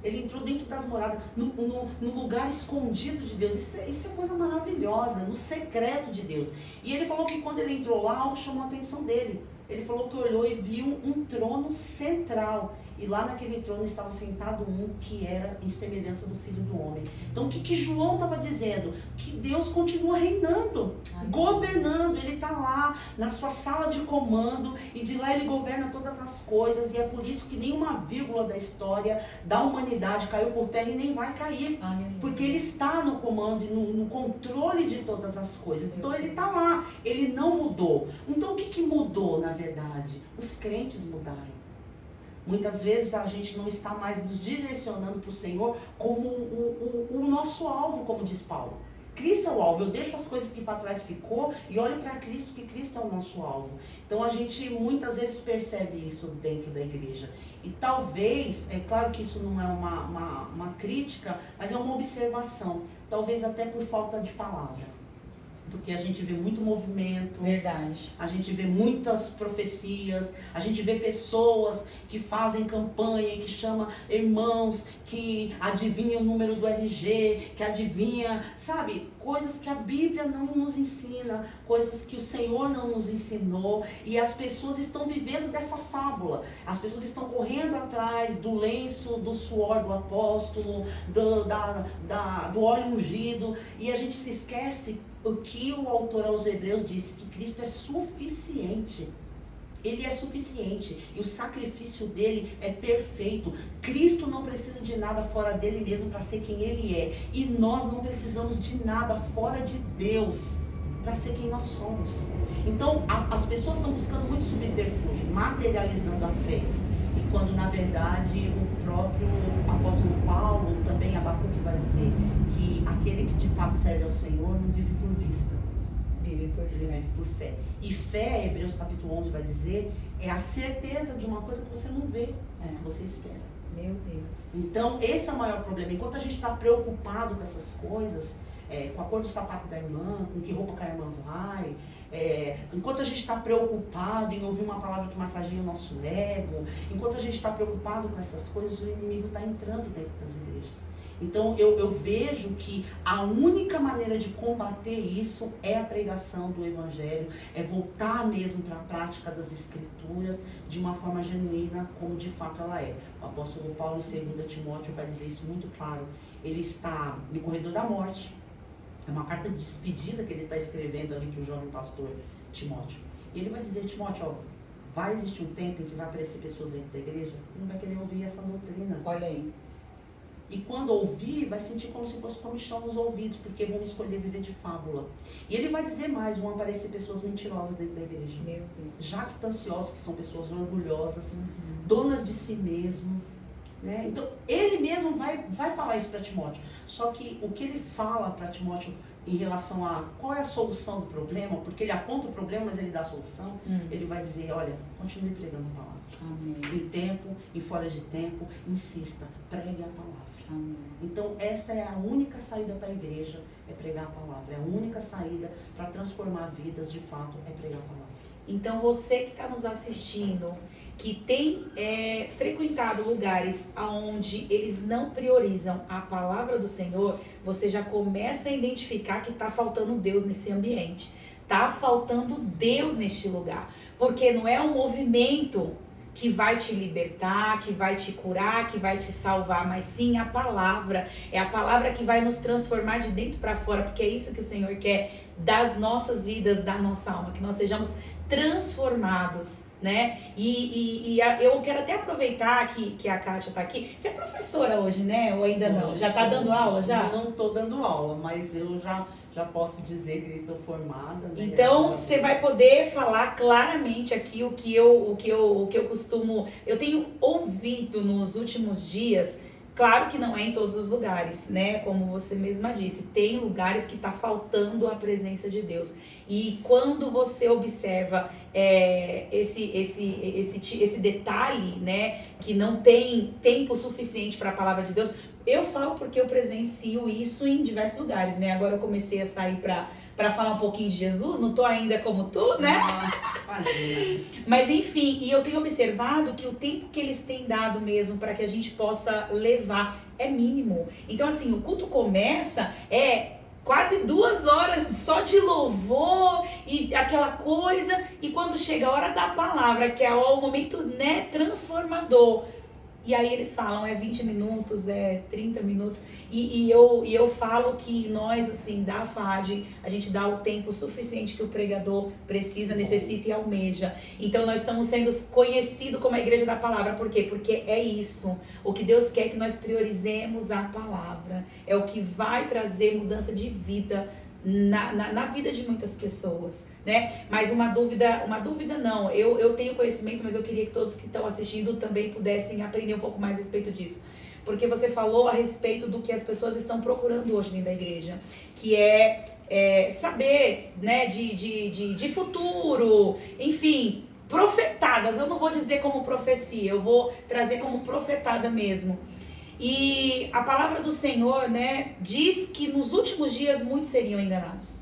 Ele entrou dentro das moradas, no lugar escondido de Deus. Isso é coisa maravilhosa, no secreto de Deus. E ele falou que quando ele entrou lá, algo chamou a atenção dele. Ele falou que olhou e viu um trono central. E lá naquele trono estava sentado um que era em semelhança do Filho do Homem. Então o que João estava dizendo? Que Deus continua reinando, governando. Ele está lá na sua sala de comando e de lá ele governa todas as coisas. E é por isso que nenhuma vírgula da história da humanidade caiu por terra e nem vai cair. Porque ele está no comando e no controle de todas as coisas. Então ele está lá, ele não mudou. Então o que mudou na verdade? Os crentes mudaram. Muitas vezes a gente não está mais nos direcionando para o Senhor como o nosso alvo, como diz Paulo. Cristo é o alvo, eu deixo as coisas que para trás ficou e olho para Cristo, que Cristo é o nosso alvo. Então a gente muitas vezes percebe isso dentro da igreja. E talvez, é claro que isso não é uma crítica, mas é uma observação. Talvez até por falta de palavra. porque a gente vê muito movimento. Verdade. A gente vê muitas profecias, a gente vê pessoas que fazem campanha, que chamam irmãos, que adivinham o número do RG, que adivinha, sabe, coisas que a Bíblia não nos ensina, coisas que o Senhor não nos ensinou, e as pessoas estão vivendo dessa fábula. As pessoas estão correndo atrás do lenço, do suor do apóstolo, do óleo ungido, e a gente se esquece o que o autor aos Hebreus disse, que Cristo é suficiente. Ele é suficiente e o sacrifício dele é perfeito. Cristo não precisa de nada fora dele mesmo para ser quem ele é. E nós não precisamos de nada fora de Deus para ser quem nós somos. Então as pessoas estão buscando muito subterfúgio, materializando a fé. E quando na verdade o próprio apóstolo Paulo, também Abacuque, vai dizer que aquele que de fato serve ao Senhor não vive por vista, vive por fé. E fé, Hebreus capítulo 11 vai dizer, é a certeza de uma coisa que você não vê, mas que você espera. Meu Deus. Então esse é o maior problema. Enquanto a gente está preocupado com essas coisas, com a cor do sapato da irmã, com que roupa que a irmã vai, enquanto a gente está preocupado em ouvir uma palavra que massageia o nosso ego, enquanto a gente está preocupado com essas coisas, o inimigo está entrando dentro das igrejas. Então eu vejo que a única maneira de combater isso é a pregação do Evangelho, é voltar mesmo para a prática das Escrituras de uma forma genuína, como de fato ela é. O apóstolo Paulo em 2 Timóteo vai dizer isso muito claro. Ele está no corredor da morte. É uma carta de despedida que ele está escrevendo ali para o jovem pastor Timóteo. E ele vai dizer, Timóteo, ó, vai existir um tempo em que vai aparecer pessoas dentro da igreja que não vai querer ouvir essa doutrina. Olha aí. E quando ouvir, vai sentir como se fosse comichão nos ouvidos, porque vão escolher viver de fábula. E ele vai dizer mais, vão aparecer pessoas mentirosas dentro da igreja. Meu Deus. Jactanciosas, que são pessoas orgulhosas, donas de si mesmo. Né? Então, ele mesmo vai falar isso para Timóteo. Só que o que ele fala para Timóteo em relação a qual é a solução do problema, porque ele aponta o problema, mas ele dá a solução, ele vai dizer, olha, continue pregando a palavra. Amém. Em tempo, em fora de tempo, insista, pregue a palavra. Amém. Então, essa é a única saída para a igreja, é pregar a palavra. É a única saída para transformar vidas, de fato, é pregar a palavra. Então, você que está nos assistindo, que tem frequentado lugares onde eles não priorizam a palavra do Senhor, você já começa a identificar que está faltando Deus nesse ambiente. Está faltando Deus neste lugar. Porque não é um movimento que vai te libertar, que vai te curar, que vai te salvar, mas sim a palavra. É a palavra que vai nos transformar de dentro para fora, porque é isso que o Senhor quer das nossas vidas, da nossa alma, que nós sejamos transformados, né? Eu quero até aproveitar que a Kátia está aqui. Você é professora hoje, né? Ou ainda não? Já está dando aula já? Não estou dando aula, mas eu já posso dizer que estou formada. Né? Então você vai poder falar claramente aqui o que eu costumo. Eu tenho ouvido nos últimos dias. Claro que não é em todos os lugares, né? Como você mesma disse, tem lugares que está faltando a presença de Deus. E quando você observa esse detalhe, né? Que não tem tempo suficiente para a palavra de Deus. Eu falo porque eu presencio isso em diversos lugares, né? Agora eu comecei a sair para falar um pouquinho de Jesus, não tô ainda como tu, né? Mas enfim, e eu tenho observado que o tempo que eles têm dado mesmo para que a gente possa levar é mínimo. Então assim, o culto começa, quase 2 horas só de louvor e aquela coisa, e quando chega a hora da palavra, que é o momento, né, transformador, e aí eles falam, 20 minutos, 30 minutos. E eu falo que nós, assim, da FAD, a gente dá o tempo suficiente que o pregador precisa, necessita e almeja. Então nós estamos sendo conhecidos como a igreja da palavra. Por quê? Porque é isso. O que Deus quer que nós priorizemos a palavra. É o que vai trazer mudança de vida na vida de muitas pessoas, né? Mas uma dúvida não, eu tenho conhecimento, mas eu queria que todos que estão assistindo também pudessem aprender um pouco mais a respeito disso, porque você falou a respeito do que as pessoas estão procurando hoje dentro da igreja, que é saber, né, de futuro, enfim, profetadas. Eu não vou dizer como profecia, eu vou trazer como profetada mesmo. E a palavra do Senhor, né, diz que nos últimos dias muitos seriam enganados.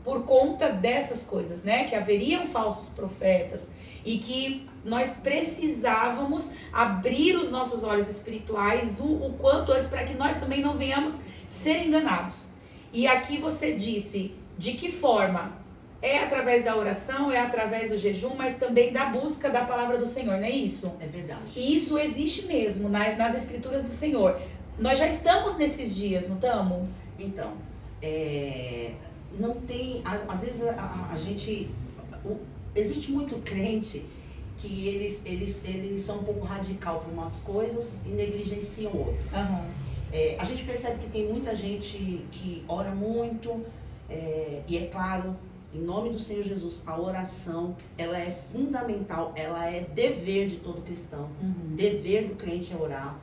por conta dessas coisas, né? Que haveriam falsos profetas e que nós precisávamos abrir os nossos olhos espirituais o quanto antes para que nós também não venhamos ser enganados. E aqui você disse de que forma? É através da oração, é através do jejum, mas também da busca da palavra do Senhor, não é isso? É verdade. E isso existe mesmo nas escrituras do Senhor. Nós já estamos nesses dias, não estamos? Então, não tem, às vezes a gente, existe muito crente que eles são um pouco radical para umas coisas e negligenciam outras. Uhum. A gente percebe que tem muita gente que ora muito, e é claro, em nome do Senhor Jesus, a oração, ela é fundamental, ela é dever de todo cristão. Uhum. Dever do crente é orar.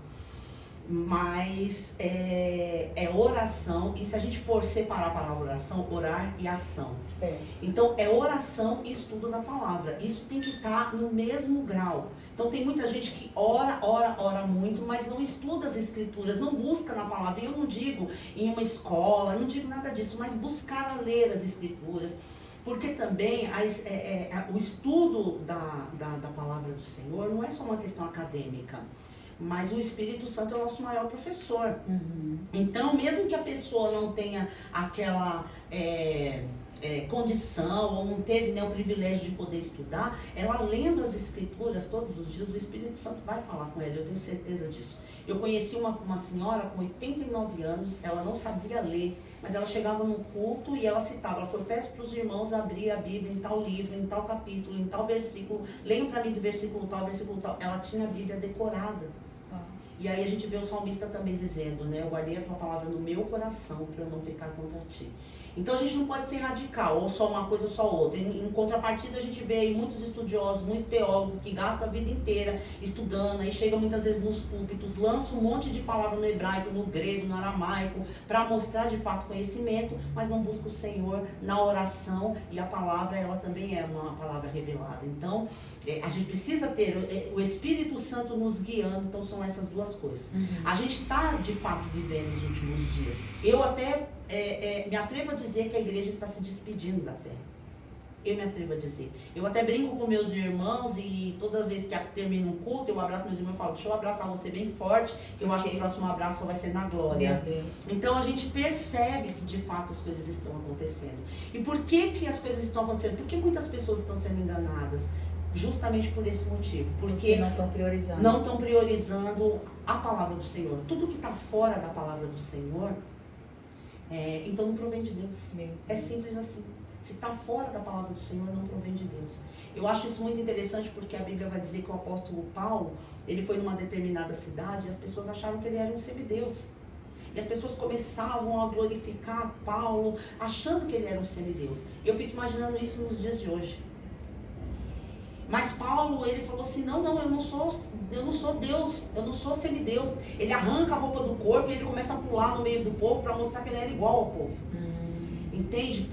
Mas é oração, e se a gente for separar a palavra oração, orar e ação. Certo. Então é oração e estudo da palavra. Isso tem que estar no mesmo grau. Então tem muita gente que ora muito, mas não estuda as escrituras, não busca na palavra. E eu não digo em uma escola, não digo nada disso, mas buscar a ler as escrituras. Porque também o estudo da palavra do Senhor não é só uma questão acadêmica. Mas o Espírito Santo é o nosso maior professor. Uhum. Então, mesmo que a pessoa não tenha aquela condição, ou não teve, né, o privilégio de poder estudar, ela lendo as Escrituras todos os dias, o Espírito Santo vai falar com ela, eu tenho certeza disso. Eu conheci uma senhora com 89 anos, ela não sabia ler, mas ela chegava num culto e ela citava, ela falou, peço para os irmãos abrir a Bíblia em tal livro, em tal capítulo, em tal versículo, leiam para mim do versículo tal. Ela tinha a Bíblia decorada. E aí a gente vê o salmista também dizendo, né, eu guardei a tua palavra no meu coração para eu não pecar contra ti. Então a gente não pode ser radical, ou só uma coisa ou só outra. Em contrapartida a gente vê aí muitos estudiosos, muito teólogos que gastam a vida inteira estudando, aí chega muitas vezes nos púlpitos, lança um monte de palavra no hebraico, no grego, no aramaico, para mostrar de fato conhecimento, mas não busca o Senhor na oração, e a palavra ela também é uma palavra revelada. Então a gente precisa ter o Espírito Santo nos guiando, então são essas duas coisas. Uhum. A gente está de fato vivendo os últimos dias. Eu até me atrevo a dizer que a igreja está se despedindo da terra. Eu me atrevo a dizer. Eu até brinco com meus irmãos e toda vez que termino um culto, eu abraço meus irmãos e falo, deixa eu abraçar você bem forte, que eu acho que o próximo abraço só vai ser na glória. Então a gente percebe que de fato as coisas estão acontecendo. E por que as coisas estão acontecendo? Porque muitas pessoas estão sendo enganadas. Justamente por esse motivo. Porque não estão priorizando. Não estão priorizando a palavra do Senhor. Tudo que está fora da palavra do Senhor, então não provém de Deus. É simples assim. Se está fora da palavra do Senhor, não provém de Deus. Eu acho isso muito interessante porque a Bíblia vai dizer que o apóstolo Paulo, ele foi numa determinada cidade e as pessoas acharam que ele era um semideus. E as pessoas começavam a glorificar Paulo, achando que ele era um semideus. Eu fico imaginando isso nos dias de hoje. Mas Paulo, ele falou assim, não, eu não sou Deus, eu não sou semideus. Ele arranca a roupa do corpo e ele começa a pular no meio do povo para mostrar que ele era igual ao povo. Entende?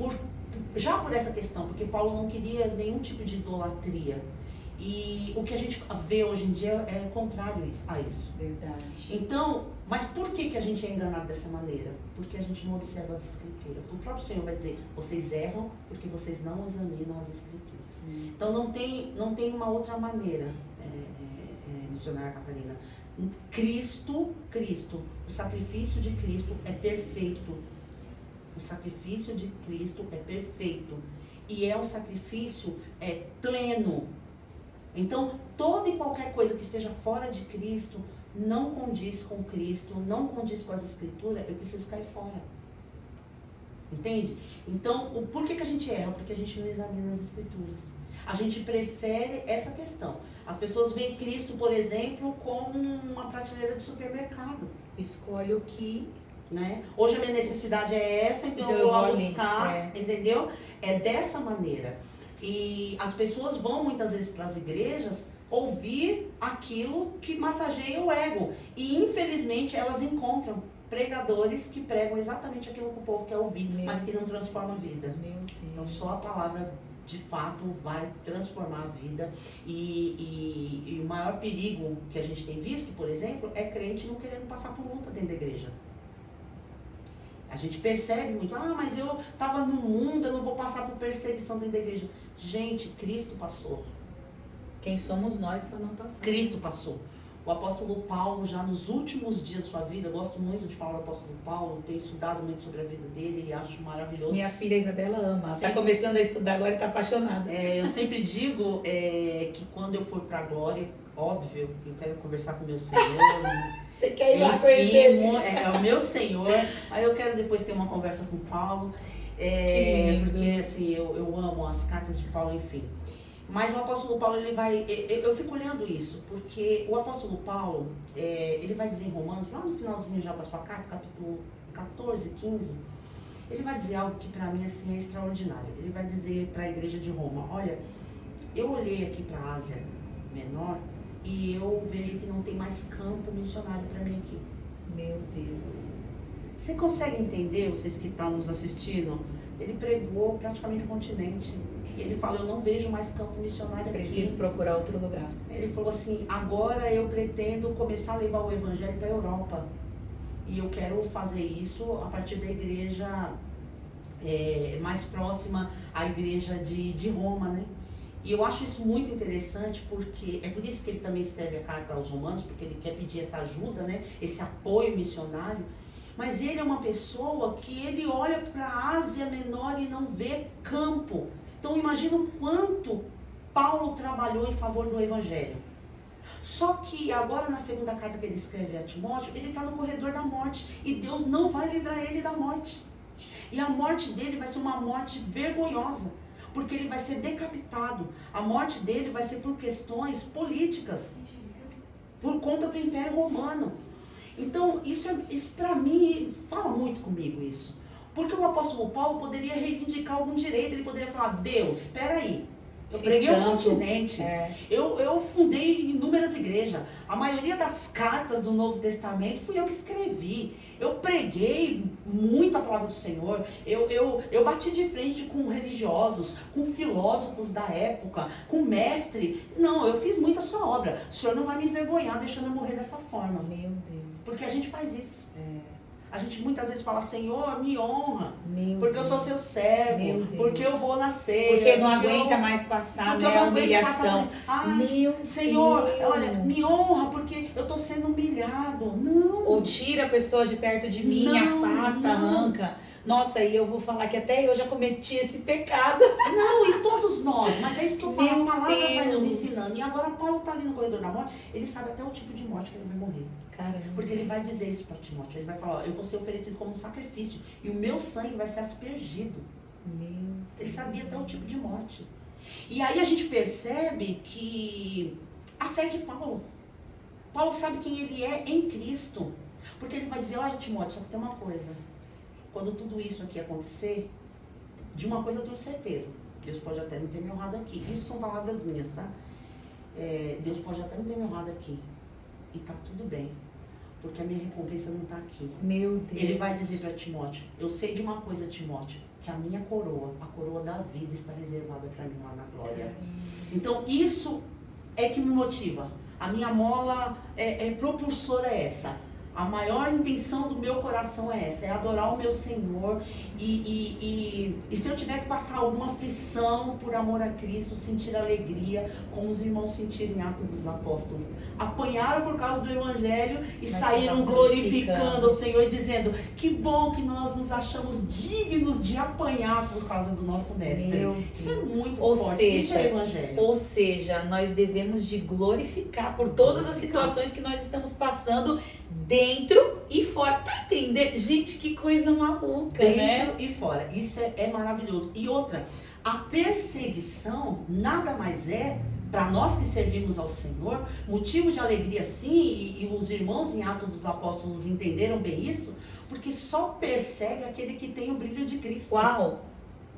Já por essa questão, porque Paulo não queria nenhum tipo de idolatria. E o que a gente vê hoje em dia é contrário a isso. Verdade. Então, mas por que a gente é enganado dessa maneira? Porque a gente não observa as Escrituras. O próprio Senhor vai dizer, vocês erram porque vocês não examinam as Escrituras. Então não tem uma outra maneira, missionária Catarina. Cristo, o sacrifício de Cristo é perfeito. O sacrifício de Cristo é perfeito. E é um sacrifício pleno. Então, toda e qualquer coisa que esteja fora de Cristo não condiz com Cristo, não condiz com as Escrituras, eu preciso cair fora. Entende? Então, por que a gente erra? Porque a gente não examina as Escrituras. A gente prefere essa questão. As pessoas veem Cristo, por exemplo, como uma prateleira de supermercado. Escolhe o que... Né? Hoje a minha necessidade é essa, então eu vou lá buscar, entendeu? É dessa maneira. E as pessoas vão muitas vezes para as igrejas ouvir aquilo que massageia o ego. E infelizmente elas encontram pregadores que pregam exatamente aquilo que o povo quer ouvir, mas que não transforma a vida. Então só a palavra de fato vai transformar a vida. E o maior perigo que a gente tem visto, por exemplo, é crente não querendo passar por luta dentro da igreja. A gente percebe muito, mas eu estava no mundo, eu não vou passar por perseguição dentro da igreja. Gente, Cristo passou. Quem somos nós para não passar? Cristo passou. O apóstolo Paulo, já nos últimos dias de sua vida, eu gosto muito de falar do apóstolo Paulo, tenho estudado muito sobre a vida dele e acho maravilhoso. Minha filha Isabela ama, está começando a estudar agora e está apaixonada. Eu sempre digo que quando eu for para a glória, óbvio, eu quero conversar com o meu Senhor. Você quer ir lá conhecer? É o meu Senhor. Aí eu quero depois ter uma conversa com o Paulo, porque assim, eu amo as cartas de Paulo, enfim. Mas o apóstolo Paulo, ele vai... Eu fico olhando isso, porque o apóstolo Paulo, ele vai dizer em Romanos, lá no finalzinho já da sua carta, capítulo 14, 15, ele vai dizer algo que para mim assim, é extraordinário. Ele vai dizer para a igreja de Roma, olha, eu olhei aqui para a Ásia Menor e eu vejo que não tem mais campo missionário para mim aqui. Meu Deus. Você consegue entender, vocês que estão nos assistindo? Ele pregou praticamente o continente. E ele fala, eu não vejo mais campo missionário aqui. Preciso procurar outro lugar. Ele falou assim, agora eu pretendo começar a levar o evangelho para a Europa. E eu quero fazer isso a partir da igreja mais próxima à igreja de Roma, né? E eu acho isso muito interessante, porque é por isso que ele também escreve a carta aos Romanos, porque ele quer pedir essa ajuda, né? Esse apoio missionário. Mas ele é uma pessoa que ele olha para a Ásia Menor e não vê campo. Então imagina o quanto Paulo trabalhou em favor do Evangelho. Só que agora na segunda carta que ele escreve a Timóteo, ele está no corredor da morte. E Deus não vai livrar ele da morte. E a morte dele vai ser uma morte vergonhosa. Porque ele vai ser decapitado. A morte dele vai ser por questões políticas. Por conta do Império Romano. Então isso para mim fala muito comigo isso. Porque o apóstolo Paulo poderia reivindicar algum direito, ele poderia falar, Deus, espera aí, eu preguei o continente, eu fundei inúmeras igrejas, a maioria das cartas do Novo Testamento fui eu que escrevi, eu preguei muito a palavra do Senhor, eu bati de frente com religiosos, com filósofos da época, com mestre, não, eu fiz muito a sua obra, o Senhor não vai me envergonhar deixando eu morrer dessa forma. Meu Deus. Porque a gente faz isso. A gente muitas vezes fala, Senhor, me honra, porque eu sou seu servo, porque eu vou nascer. Porque não aguenta mais passar, né, a humilhação. Meu Senhor, olha, me honra, porque eu estou sendo humilhado. Não. Ou tira a pessoa de perto de mim, afasta, arranca. Nossa, e eu vou falar que até eu já cometi esse pecado. Não, e todos nós, mas é isso que eu falo, a palavra vai nos ensinando. E agora Paulo está ali no corredor da morte, ele sabe até o tipo de morte que ele vai morrer. Caramba. Porque ele vai dizer isso para Timóteo, ele vai falar, ó, eu vou ser oferecido como um sacrifício, e o meu sangue vai ser aspergido. Ele sabia até o tipo de morte. E aí a gente percebe que a fé de Paulo sabe quem ele é em Cristo. Porque ele vai dizer, olha Timóteo, só que tem uma coisa. Quando tudo isso aqui acontecer, de uma coisa eu tenho certeza. Deus pode até não ter me honrado aqui. Isso são palavras minhas, tá? Deus pode até não ter me honrado aqui. E tá tudo bem. Porque a minha recompensa não tá aqui. Meu Deus. Ele vai dizer para Timóteo, eu sei de uma coisa, Timóteo, que a minha coroa, a coroa da vida, está reservada para mim lá na glória. Então isso é que me motiva. A minha mola propulsora é essa. A maior intenção do meu coração é essa, é adorar o meu Senhor e se eu tiver que passar alguma aflição por amor a Cristo, sentir alegria, como os irmãos sentiram em Atos dos Apóstolos. Apanharam por causa do Evangelho e saíram glorificando o Senhor e dizendo, que bom que nós nos achamos dignos de apanhar por causa do nosso Mestre. Isso é muito forte, isso é Evangelho. Ou seja, nós devemos de glorificar por todas as situações que nós estamos passando, dentro e fora. Tá entendendo? Gente, que coisa maluca, dentro e fora. Isso é maravilhoso. E outra, a perseguição nada mais é, para nós que servimos ao Senhor, motivo de alegria sim, e os irmãos em Atos dos Apóstolos entenderam bem isso, porque só persegue aquele que tem o brilho de Cristo. Uau!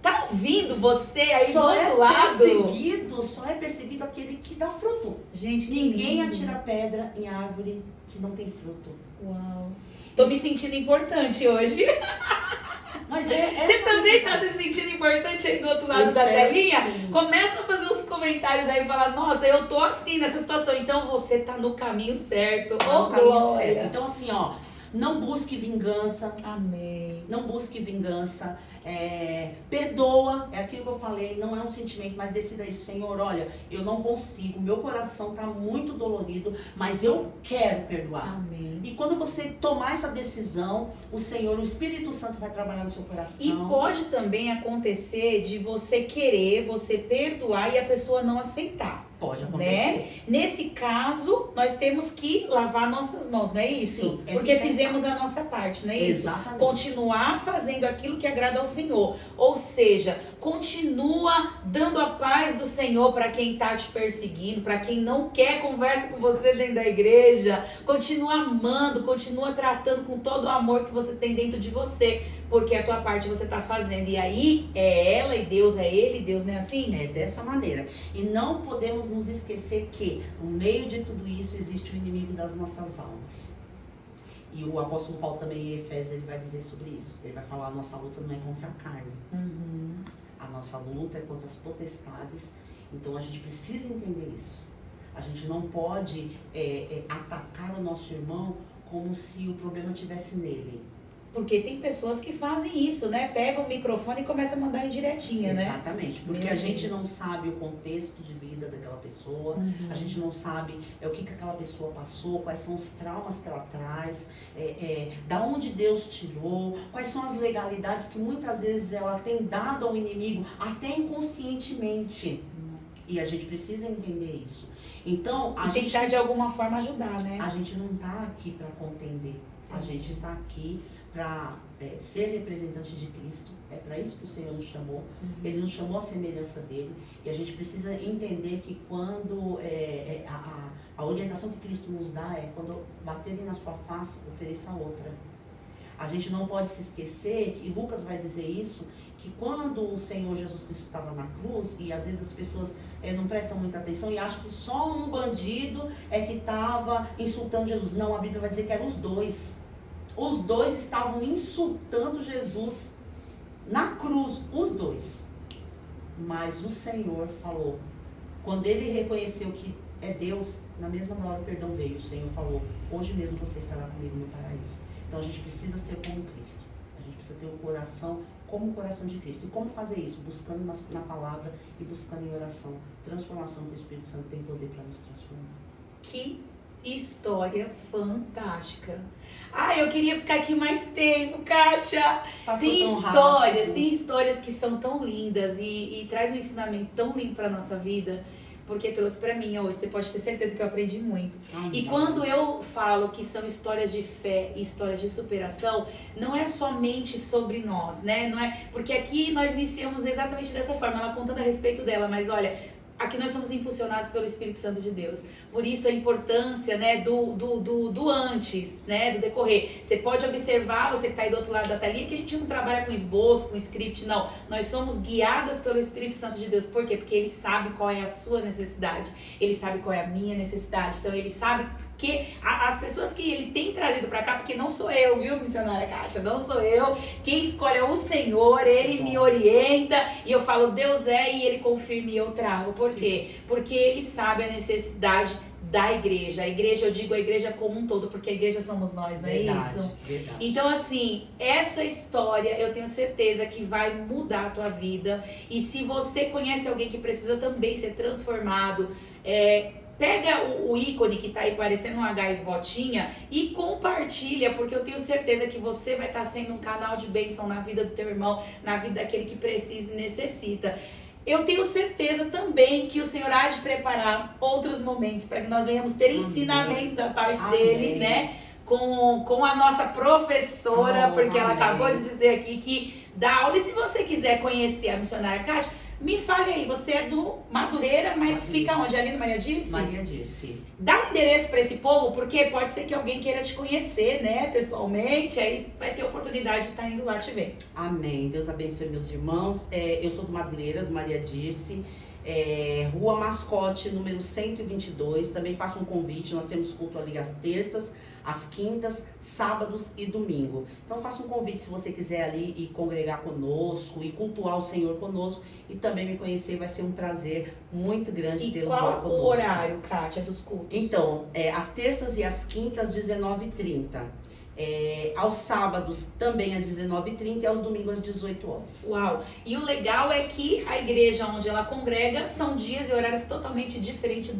Tá ouvindo você aí do outro lado? Só é perseguido aquele que dá fruto. Gente, ninguém atira pedra em árvore que não tem fruto. Uau. Tô me sentindo importante hoje. Mas você também tá se sentindo importante aí do outro lado da telinha? Começa a fazer uns comentários aí e falar, nossa, eu tô assim nessa situação. Então você tá no caminho certo. Tá no caminho certo. Então assim, ó, Não busque vingança. Amém. Não busque vingança. Perdoa, é aquilo que eu falei, não é um sentimento, mas decida isso, Senhor, olha, eu não consigo, meu coração está muito dolorido, mas eu quero perdoar. Amém. E quando você tomar essa decisão, o Senhor, o Espírito Santo vai trabalhar no seu coração. E pode também acontecer de você querer, você perdoar e a pessoa não aceitar. Pode acontecer. Né? Nesse caso, nós temos que lavar nossas mãos, não é isso? Sim, porque fizemos a nossa parte, não é isso? Exatamente. Continuar fazendo aquilo que agrada ao Senhor. Ou seja, continua dando a paz do Senhor para quem está te perseguindo, para quem não quer conversa com você dentro da igreja. Continua amando, continua tratando com todo o amor que você tem dentro de você. Porque a tua parte você está fazendo. E aí é ela e Deus, é ele e Deus, não é assim? É dessa maneira. E não podemos nos esquecer que no meio de tudo isso existe o inimigo das nossas almas. E o apóstolo Paulo também em Efésios ele vai dizer sobre isso. Ele vai falar: a nossa luta não é contra a carne. A nossa luta é contra as potestades. Então a gente precisa entender isso. A gente não pode atacar o nosso irmão como se o problema estivesse nele. Porque tem pessoas que fazem isso, né? Pega o microfone e começa a mandar indiretinha, né? Exatamente, porque a gente não sabe o contexto de vida daquela pessoa, a gente não sabe o que aquela pessoa passou, quais são os traumas que ela traz, da onde Deus tirou, quais são as legalidades que muitas vezes ela tem dado ao inimigo, até inconscientemente. E a gente precisa entender isso. Então, e tentar de alguma forma ajudar, né? A gente não está aqui para contender, a gente está aqui para ser representante de Cristo. É para isso que o Senhor nos chamou. Ele nos chamou à semelhança dele. E a gente precisa entender que quando a orientação que Cristo nos dá é: quando baterem na sua face, ofereça outra. A gente não pode se esquecer, e Lucas vai dizer isso, que quando o Senhor Jesus Cristo estava na cruz, e às vezes as pessoas não prestam muita atenção e acham que só um bandido é que estava insultando Jesus. Não, a Bíblia vai dizer que eram os dois. Os dois estavam insultando Jesus na cruz, os dois. Mas o Senhor falou, quando ele reconheceu que é Deus, na mesma hora o perdão veio. O Senhor falou: hoje mesmo você estará comigo no paraíso. Então a gente precisa ser como Cristo. A gente precisa ter o coração como o coração de Cristo. E como fazer isso? Buscando na palavra e buscando em oração. Transformação que o Espírito Santo tem poder para nos transformar. Que história fantástica. Eu queria ficar aqui mais tempo, Kátia. Tem histórias que são tão lindas e traz um ensinamento tão lindo para nossa vida, porque trouxe para mim hoje. Você pode ter certeza que eu aprendi muito. E quando eu falo que são histórias de fé e histórias de superação, não é somente sobre nós, né? Não é, porque aqui nós iniciamos exatamente dessa forma, ela contando a respeito dela, mas olha, aqui nós somos impulsionados pelo Espírito Santo de Deus. Por isso a importância, né, do antes, né, do decorrer. Você pode observar, você que está aí do outro lado da telinha, que a gente não trabalha com esboço, com script, não. Nós somos guiadas pelo Espírito Santo de Deus. Por quê? Porque Ele sabe qual é a sua necessidade. Ele sabe qual é a minha necessidade. Então Ele sabe que as pessoas que Ele tem trazido para cá, porque não sou eu, viu, missionária Kátia? Não sou eu. Quem escolhe é o Senhor. Ele me orienta e eu falo: Deus é, e Ele confirma e eu trago. Por quê? Porque Ele sabe a necessidade da igreja. A igreja, eu digo a igreja como um todo, porque a igreja somos nós, não é isso? Verdade. Então, assim, essa história eu tenho certeza que vai mudar a tua vida. E se você conhece alguém que precisa também ser transformado, pega o ícone que tá aí parecendo uma gaivotinha e compartilha, porque eu tenho certeza que você vai estar sendo um canal de bênção na vida do teu irmão, na vida daquele que precisa e necessita. Eu tenho certeza também que o Senhor há de preparar outros momentos para que nós venhamos ter ensinamentos da parte dele, né? Com a nossa professora, porque ela acabou de dizer aqui que dá aula. E se você quiser conhecer a missionária Kátia, me fale aí, você é do Madureira, mas fica onde? Ali no Maria Dirce? Maria Dirce. Dá um endereço para esse povo, porque pode ser que alguém queira te conhecer, né, pessoalmente, aí vai ter oportunidade de estar indo lá te ver. Amém. Deus abençoe meus irmãos. Eu sou do Madureira, do Maria Dirce. Rua Mascote, número 122. Também faço um convite, nós temos culto ali às terças, às quintas, sábados e domingo. Então faço um convite se você quiser ali ir congregar conosco e cultuar o Senhor conosco e também me conhecer, vai ser um prazer muito grande tê-los lá conosco. E qual o horário, Kátia, dos cultos? Então, às terças e às quintas, 19h30. Aos sábados também às 19h30 e aos domingos às 18 horas. Uau! E o legal é que a igreja onde ela congrega são dias e horários totalmente diferentes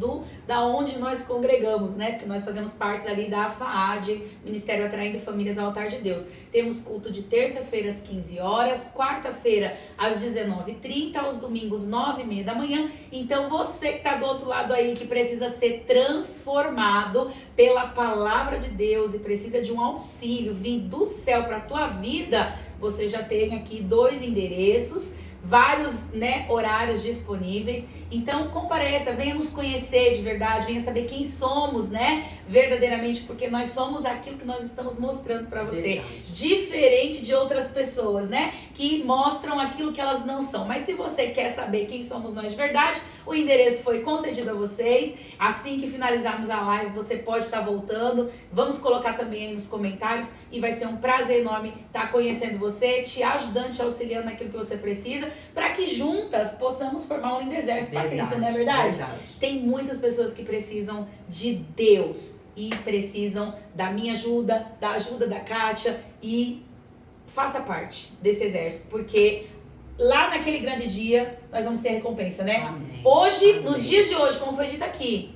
da onde nós congregamos, né? Porque nós fazemos parte ali da FAAD, Ministério Atraindo Famílias ao Altar de Deus. Temos culto de terça-feira às 15 horas, quarta-feira às 19h30, aos domingos 9h30 da manhã. Então você que está do outro lado aí, que precisa ser transformado pela palavra de Deus e precisa de um auxílio vindo do céu para a tua vida, você já tem aqui 2 endereços, vários, né, horários disponíveis. Então compareça, venha nos conhecer de verdade, venha saber quem somos, né, verdadeiramente, porque nós somos aquilo que nós estamos mostrando para você. Verdade. Diferente de outras pessoas, né, que mostram aquilo que elas não são. Mas se você quer saber quem somos nós de verdade, o endereço foi concedido a vocês. Assim que finalizarmos a live, você pode estar voltando. Vamos colocar também aí nos comentários e vai ser um prazer enorme estar conhecendo você, te ajudando, te auxiliando naquilo que você precisa, para que juntas possamos formar um lindo exército para Cristo, não é verdade? Tem muitas pessoas que precisam de Deus e precisam da minha ajuda, da ajuda da Kátia, e faça parte desse exército, porque lá naquele grande dia nós vamos ter recompensa, né? Amém. Hoje, Amém. nos dias de hoje, como foi dito aqui,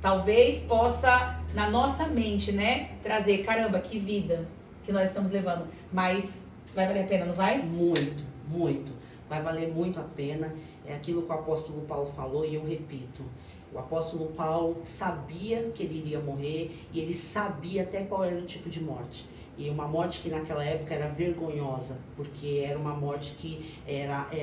talvez possa na nossa mente, né, trazer, caramba, que vida que nós estamos levando, mas vai valer a pena, não vai? Muito, muito. Vai valer muito a pena. É aquilo que o apóstolo Paulo falou e eu repito. O apóstolo Paulo sabia que ele iria morrer e ele sabia até qual era o tipo de morte. E uma morte que naquela época era vergonhosa, porque era uma morte que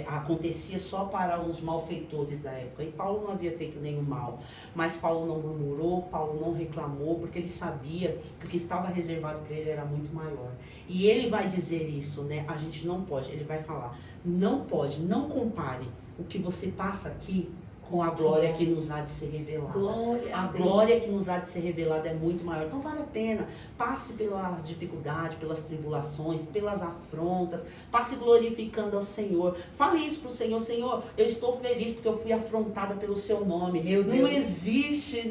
acontecia só para os malfeitores da época. E Paulo não havia feito nenhum mal, mas Paulo não murmurou, Paulo não reclamou, porque ele sabia que o que estava reservado para ele era muito maior. E ele vai dizer isso, né? A gente não pode, ele vai falar, não pode, não compare o que você passa aqui com a glória que nos há de ser revelada. A glória que nos há de ser revelada é muito maior. Então vale a pena. Passe pelas dificuldades, pelas tribulações, pelas afrontas. Passe glorificando ao Senhor. Fale isso para o Senhor. Senhor, eu estou feliz porque eu fui afrontada pelo seu nome. Meu Deus.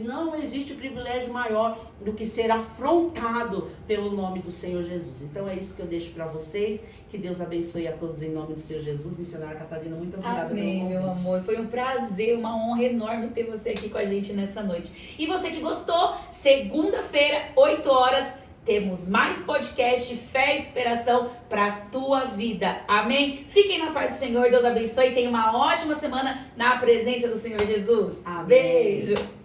Não existe privilégio maior do que ser afrontado pelo nome do Senhor Jesus. Então é isso que eu deixo para vocês. Que Deus abençoe a todos em nome do Senhor Jesus. Missionária Catarina, muito obrigada pelo convite. Amém, meu amor. Foi um prazer, uma honra enorme ter você aqui com a gente nessa noite. E você que gostou, segunda-feira, 8 horas, temos mais podcast Fé e Inspiração para a tua vida. Amém? Fiquem na paz do Senhor. Deus abençoe. Tenha uma ótima semana na presença do Senhor Jesus. Amém. Beijo.